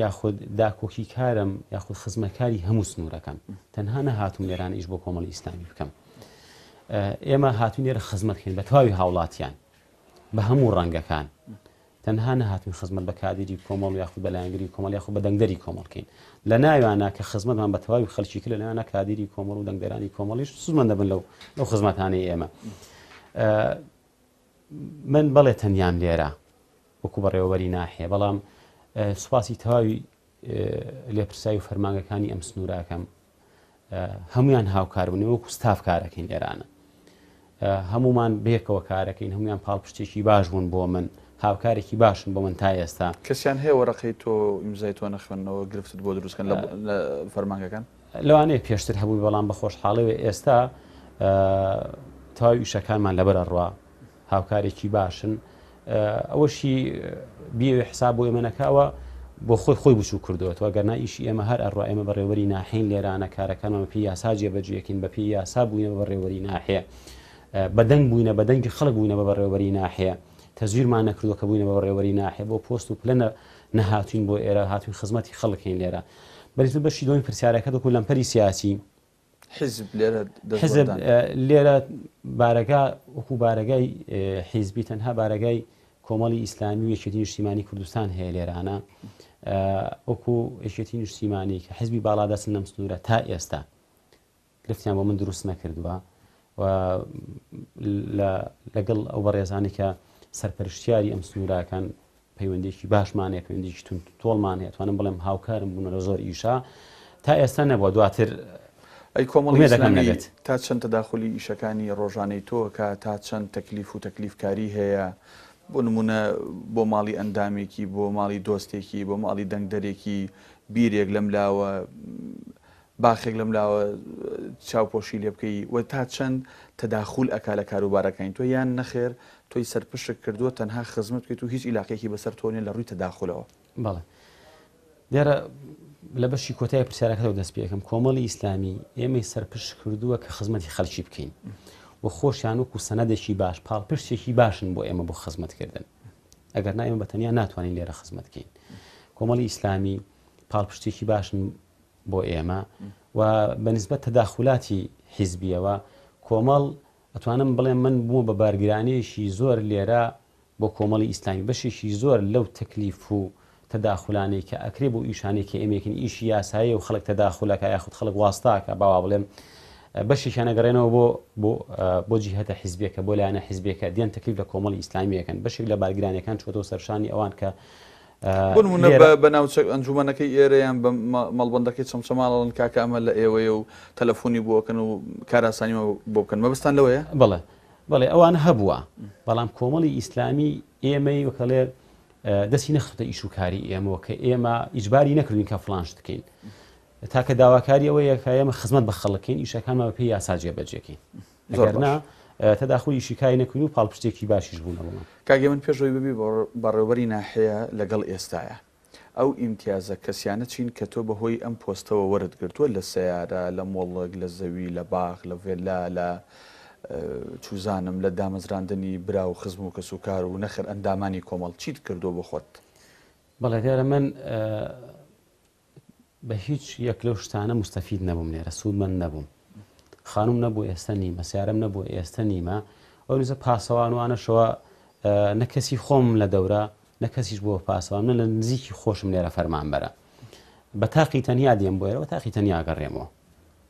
یاخود داکۆکی کارم یاخود خزمەکاری هەموو سنوورەکەم تەنها نەهاتوم لێرانە ئیش بۆ کۆمەڵی ئیسلامی بکەم ئێمە هاتوون لێرە خزمەتکەین بە تەواوی هاوڵاتیان بە هەموو ڕەنگەکان تەنها نەهاتوین خزمەت بە کادری کۆمەڵ یاخود بە لایەنگری کۆمەڵ یاخود بە دەنگدەری کۆمەڵکەین لە ناویانە کە خزمەتمان بە تەواوی خەڵکی کرد لە ناویانە کادری کۆمەڵ و دەنگدەرانی کۆمەڵیش سوودمەند دەبن لەو خزمەتانەی ئێمە من بەڵێ تەنیام لێرە وەکو بەڕێوەبەری ناحیە بەڵام سوپاسی تەواوی لێپرسایی و فەرمانگەکانی ئەم سنووراکەم هەمویان هاوکار بوون وەکو ستاف کارەکەین لێرانە هەمومان بێکەوە کارەکەین هەمویان پاڵپشتێکی باش بوون بۆ من هاوکارێکی باشن بۆ من تا ئێستا کەسیان هەیە وەرەقەی تۆ ئیمزای تۆ نەخوێنەوە گرفتت بۆ دروستکەن لە فەرمانگەکان لەوانەیە پێشتر هەبووی بەڵام بە خۆشحاڵەوە ئێستا تەواوی ئیشەکانمان لەبەرە ڕوا هاوکارێکی باشن ئەوەشی بیێ حساب بۆ ئێمە نەکاوە بۆ خۆی بچوو کردووە ئەگەرنا ئیشی ئێمە هەر ئەڕوا ئێمە بەڕێوەری ناحین لێرانە کارەکانمە پێی یاسا جێبەجێکین بە پێی یاسا بووینە بە بەڕێوەری ناحەیە بەدەنگ بووینە بەدەنگی خەڵک بووینە بە بەڕێوەری ناحەیە تەزویرمان نەکردووە کە بووینە بە بەڕێوەری ناحەیە بۆ پۆست و پلە نەهاتوین بۆ ئێرە هاتوین خزمەتی خەڵکین لێرە بەریتر بەشی دومی پرسیارەکە وەکو لەمپەری سیاسی حزب لێرە بارەگا وەکو بارەگای حیزبی تەنها بارەگای کۆمەڵی ئیسلامی و یەکێتی نیشتیمانی کوردستان هەیە لێرانە وەکو یەکێتی نیشتیمانی کە حیزبی باڵادەستن لەم سنوورە تا ئێستا گرفتیان بۆ من دروست نەکردووە و لەگەڵ ئەو بەڕێزانی کە سەرپەرشتیاری ئەم سنووراکان پەیوەندێکی باشمانەیە پەیوەندێکی توڵمان هەیە توانم بڵێم هاوکارم بوون لە زۆر ئیشا تا ئێستا نەبووە دواتر ئەی کۆمەڵی ئیسلامی تا چەند تەداخلی ئیشەکانی ڕۆژانەی تۆکە تا چەند تەکلیف و تەکلیفکاری هەیە بۆ نمونە بۆ ماڵی ئەندامێکی بۆ ماڵی دۆستێکی بۆ ماڵی دەنگدەرێکی بیرێک لەم لاوە باخێک لەم لاوە چاوپۆشی لێ بکەی و تا چەند تەداخول ئەکا لە کاروبارەکەین تۆ یان نەخێر تۆی سەرپشت کردووە تەنها خزمەت بکەیت و هیچ عیلاقێکی بەسەر تۆنێ لە ڕووی تەداخولەوە. بەڵێ دیارە لە بەشی کۆتای پرسیارەکەەوە دەست پێەکەم کۆمەڵی ئیسلامی ئێمەی سەرپشت کردووە کە خزمەتی خەڵکی بکەین و خۆشیان وەکو سەنەدێکی باش پاڵپشتێکی باشن بۆ ئێمە بۆ خزمەتکردن ئەگەر نایمە بەتەنیا ناتوانین لێرە خزمەتکەین. کۆمەڵی ئیسلامی پاڵپشتێکی باشن بۆ ئێمە و بەنسبەت تەداخولاتی حیزبیەوە کۆمەڵ ئەتوانم بڵێم من بووە بە بارگرانەیەشی زۆر لێرە بۆ کۆمەڵی ئیسلامی بەشێکی زۆر لەو تەکلیف و تەداخولانەی کە ئەکرێ بۆ ئیشانێکی ئێمەکەن ئیشی یاساییە و خەڵک تەداخولەکە یاخود خەڵک واستاکە باوا بڵێم بەشێکیان ئەگەڕێنەوە بۆ جیهەتە حیزبێکە بۆ لایەنە حیزبێکە دیان تەکلیف لە کۆمەڵی ئیسلامیەکەن بەشێک لە بارگرانەکان چۆتەوە سەرشانی ئەوان کە بنمونە بە ناوچە ئەنجومەنەکەی ئێرەیان بە مەڵبەندەکەی چەمچەماڵن کاکە ئەمە لە ئێوەیە و تەلەفۆنی بۆکەن و کاراسانیەوە بۆ بکەن مەبستان لەوەیە؟ بەڵێ ئەوان هەبووە بەڵام کۆمەڵی ئیسلامی ئێمەی وەکەڵێ دەستی نەخستە ئیش و کاری ئێمەوە کە ئێمە ئیجباری نەکردین کە فڵانش دکەین تاکە داواکاری ئەوەیە کە ئێمە خزمەت بە خەڵکەین ئیشەکانمان بە پێی یاسا جێبەجێکەین ئەگەرنا تەداخولی ئیشیکاری نەکردین و پاڵپشتێکی باشیش بوونەوەمان. کاگە من پێشەوەی ببی بەڕێوەبەری ناحەیە لەگەڵ ئێستایە ئەو ئیمتیازە کەسیانە چین کە تۆ بەهۆی ئەم پۆستەوە وەرتگرتووە لە سەیارە لە مۆڵک لە زەوی لە باخ لە ڤێلا لە چوزانم لە دامەزراندنی برا و خزم و کەسوکار و نەخێر ئەندامانی کۆمەڵ چیت کردو بۆ خۆت؟ بەڵێ دیارە من بە هیچ یەک لەو شتانە مستەفید نەبووم لێرە سوودمەند نەبووم خانوم نەبوو ئێستا نیمە سیارەم نەبوو ئێستا نیمە ئەو نزە پاسەوانوانەشەوە نەکەسی خۆم لە دەورە نەکەسیش بۆ پاسەوان من لە نزیکی خۆشم لێرە فەرمان بەرە بە تاقی تەنیا دێم بۆ ئێرەوە تاقی تەنیا گەڕێمەوە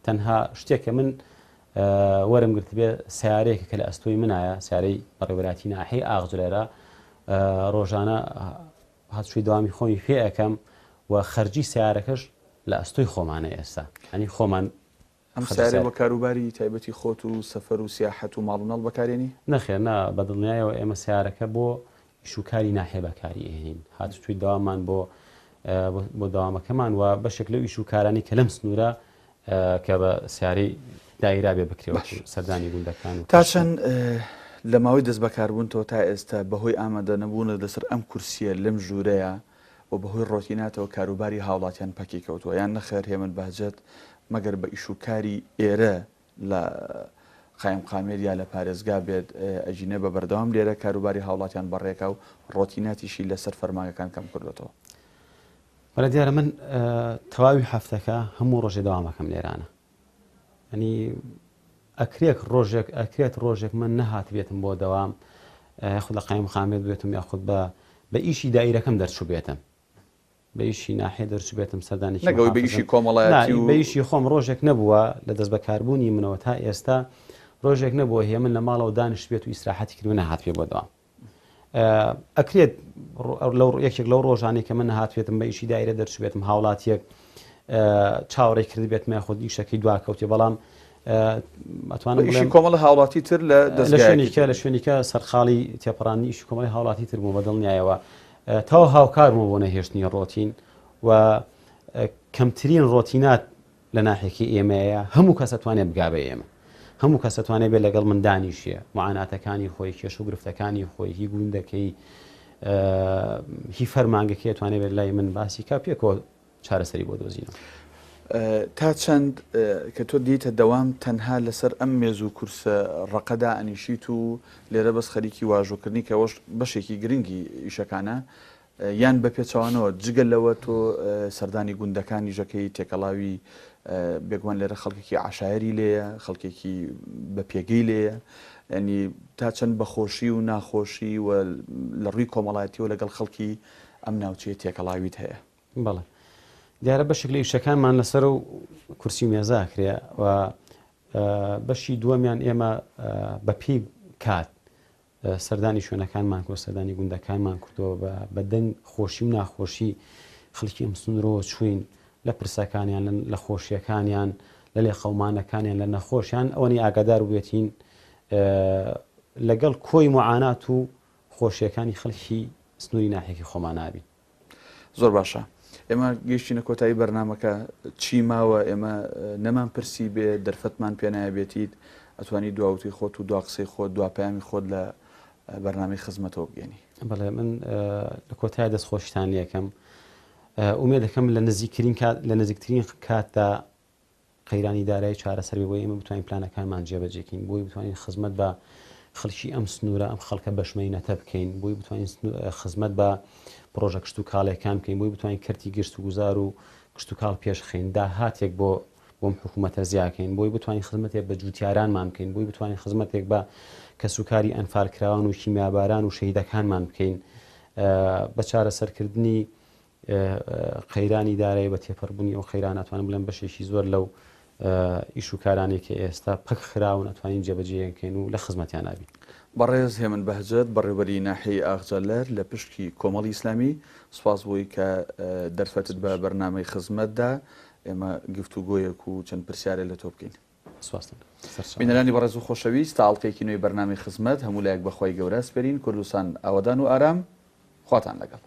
تەنها شتێکە من وەرم گرت بێ سیارەیەکە کە لە ئەستۆی منایە سیارەی بەڕێوەبەراتی ناحەی ئاغجلێرە ڕۆژانە هاتووی داوامی خۆمی پێ ئەەکەم و خەرجی سیارەکەش لە ئەستۆی خۆمانە ئێستا ئەنی خۆمان ئەم سیارە بە کاروباری تایبەتی خۆت و سەفەر و سیاحەت و ماڵناڵ بەکارێنی؟ نەخێر نا بە دڵنیایەوە ئێمە سیارەکە بۆ ئیشوکاری ناحێ بەکاری ئێنین هاتووی داوامان بۆ داوامەکەمان و بەشێک لەو ئیشوکارانی کە لەم سنوورە کە بە سیارەی دایرا بێ بکرێەوە سەردانی گوندەکان تا چەند لە ماوەی دەست بەکاربوونەوە تا ئێستا بەهۆی ئامادە نەبوونە لەسەر ئەم کورسیە لەم ژوورەیە و بەهۆی ڕۆتیناتەوە کاروباری هاوڵاتیان پەکی کەوتووە یان نەخێر هێمن باجەت مەگەر بە ئیشوکاری ئێرە لە قایم قامێر یا لە پارێزگا بێت ئەژینە بە بەردەوام لێرە کاروباری هاوڵاتیان بەڕێکا و ڕۆتیناتیشی لەسەر فەرمانەکان کەم کردوێتەوە. بەڵێ دیارە من تەواوی هەفتەکە هەموو ڕۆژێ داوامەکەم لێرانە ئەنی ئەکرێت ڕۆژێک من نەهات بێتم بۆ دەوام یاخود لە قایم قامێر بێتم یاخود بە ئیشی دایرەکەم دەرچوو بێتم بە ئیشی ناحێ دەرچوو بێتم سەردانی نەگەوەی بە ئیشی کۆمەڵایەتی و بە ئیشی خۆم ڕۆژێک نەبووە لە دەست بەکاربوونی منەوە تا ئێستا ڕۆژێک نەبووە هێ من لە ماڵەوە دانیشت بێت و ئیسراحەتی کردو نەهات پێ بۆ دەوام ئەکرێت یەکێک لەو ڕۆژانێک کە من نەهاتوێتم بە ئیشی دایرە دەرچوو بێتم هاوڵاتیەک چاوەڕێ کرد بێت مە خۆ ئیشەکەی دواکەوتێ بەڵام ئەتوانم ئیشی کۆمەڵ هاوڵاتی تر لە شوێنیکە سەرخاڵی تێپەڕانی ئیشی کۆمەڵی هاوڵاتی تر بوو بە دڵنیایەوە تاوە هاوکارمەوە بۆ نەهێشتنی ڕۆتین و کەمترین ڕۆتینات لە ناحێکی ئێمەیە هەموو کەس ئەتوانێت بگا بە ئێمە هەموو کەس ئەتوانێت بێت لەگەڵ من دانیشیە معاناتەکانی خۆی کێش و گرفتەکانی خۆی هی گوندەکەی هی فەرمانگەکەی ئەتوانێت بێت لای من باسی کا پێکەوە چارەسەری بۆ دۆزینەوە. تا چەند کە تۆ دیتە دەوام تەنها لەسەر ئەم مێز و کورسە ڕقەدا ئەنیشیت و لێرە بەس خەریکی واژۆکردنی کەەوەش بەشێکی گرنگی ئیشەکانە یان بە پێچوانەوە جگەل لەوە تۆ سەردانی گوندەکانی ژەکەی تێکەڵاوی بێگومان لێرە خەڵکێکی عشایری لێیە خەڵکێکی بە پێگەی لێیە ینی تا چەند بەخۆشی و ناخۆشی و لە ڕووی کۆمەڵایەتیەوە لەگەڵ خەڵکی ئەم ناوچەیە تێکەڵاویت هەیە. بەڵێ دیارە بەشێک لە ئیشەکانمان لەسەر و کورسی و مێزاکرێ و بەشی دووەمیان ئێمە بە پێی کات سەردانی شوێنەکانمان کرد سەردانی گوندەکانمان کردەوە بە دەنگ خۆشی و ناخۆشی خەڵکی ئەم سنوورەوە چوین لە پرسەکانیان لە خۆشیەکانیان لە لێ خەومانەکانیان لە نەخۆشیان ئەوەنی ئاگادار بێتین لەگەڵ کۆی معانات و خۆشیەکانی خەڵکی سنووری ناحێکی خۆمان نابین. زۆر باشە. ئێمە گەیشتینە کۆتایی بەرنمەکە چی ماوە ئێمە نەمان پرسی بێ دەرفەتمان پێنایە بێتیت ئەتوانی دواوتی خۆت و دوا قسەی خۆت دواپیامی خۆت لە بەرنامەی خزمەتەوە بگەێنی. بەڵێ من لە کۆتای دەستخۆشتان یەکەم ئومێ دەکەم لە نزیکترین کاتدا قەیرانی دارایی چارەسەر بۆی ئێمە بتوانین پلانەکانمان جێبەجێکین بۆی بتوانین خزمەت بە خەڵکی ئەم سنوورە ئەم خەڵکە بەشمەینەتە بکەین بۆی بتوانین خزمەت بە پرۆژە کشت و کاڵەکان بکەین بۆی بتوانین کەرتی گشت و گوزار و کشت و کاڵ پێشخین داهاتێک بۆم حکوومەتە زیاکەین بۆی بتوانین خزمەتێک بە جوتیارانمان بکەین بۆی بتوانین خزمەتێک بە کەسوکاری ئەنفالکراوان و کیمیاباران و شەیدەکانمان بکەین بە چارەسەرکردنی قەیرانی دارایی بە تێپەڕبوونی ئەو قەیران ئەتوانم بڵێم بەشێکی زۆر لەو ئیش و کارانێکی ئێستا پەک خراون ئەتوانین جێبەجێکەین و لە خزمەتیان نابین. بەڕێز هێمن بەهجەت بەڕێوەری ناحیەی ئاغجەلەر لە پشکی کۆمەڵی ئیسلامی سوپاس بووی کە دەرفەتت بە بەرنامەی خزمەتدا ئێمە گفتوگۆیەک و چەند پرسیارە لە تۆ بکەین. بینەرانی بەڕێز و خۆشەویست تاڵقێکی نوێی بەرنامەی خزمەت هەموو لایەک بەخوای گەورە سپێرین کوردستان ئاوادان و ئارام خواتان لەگەڵ.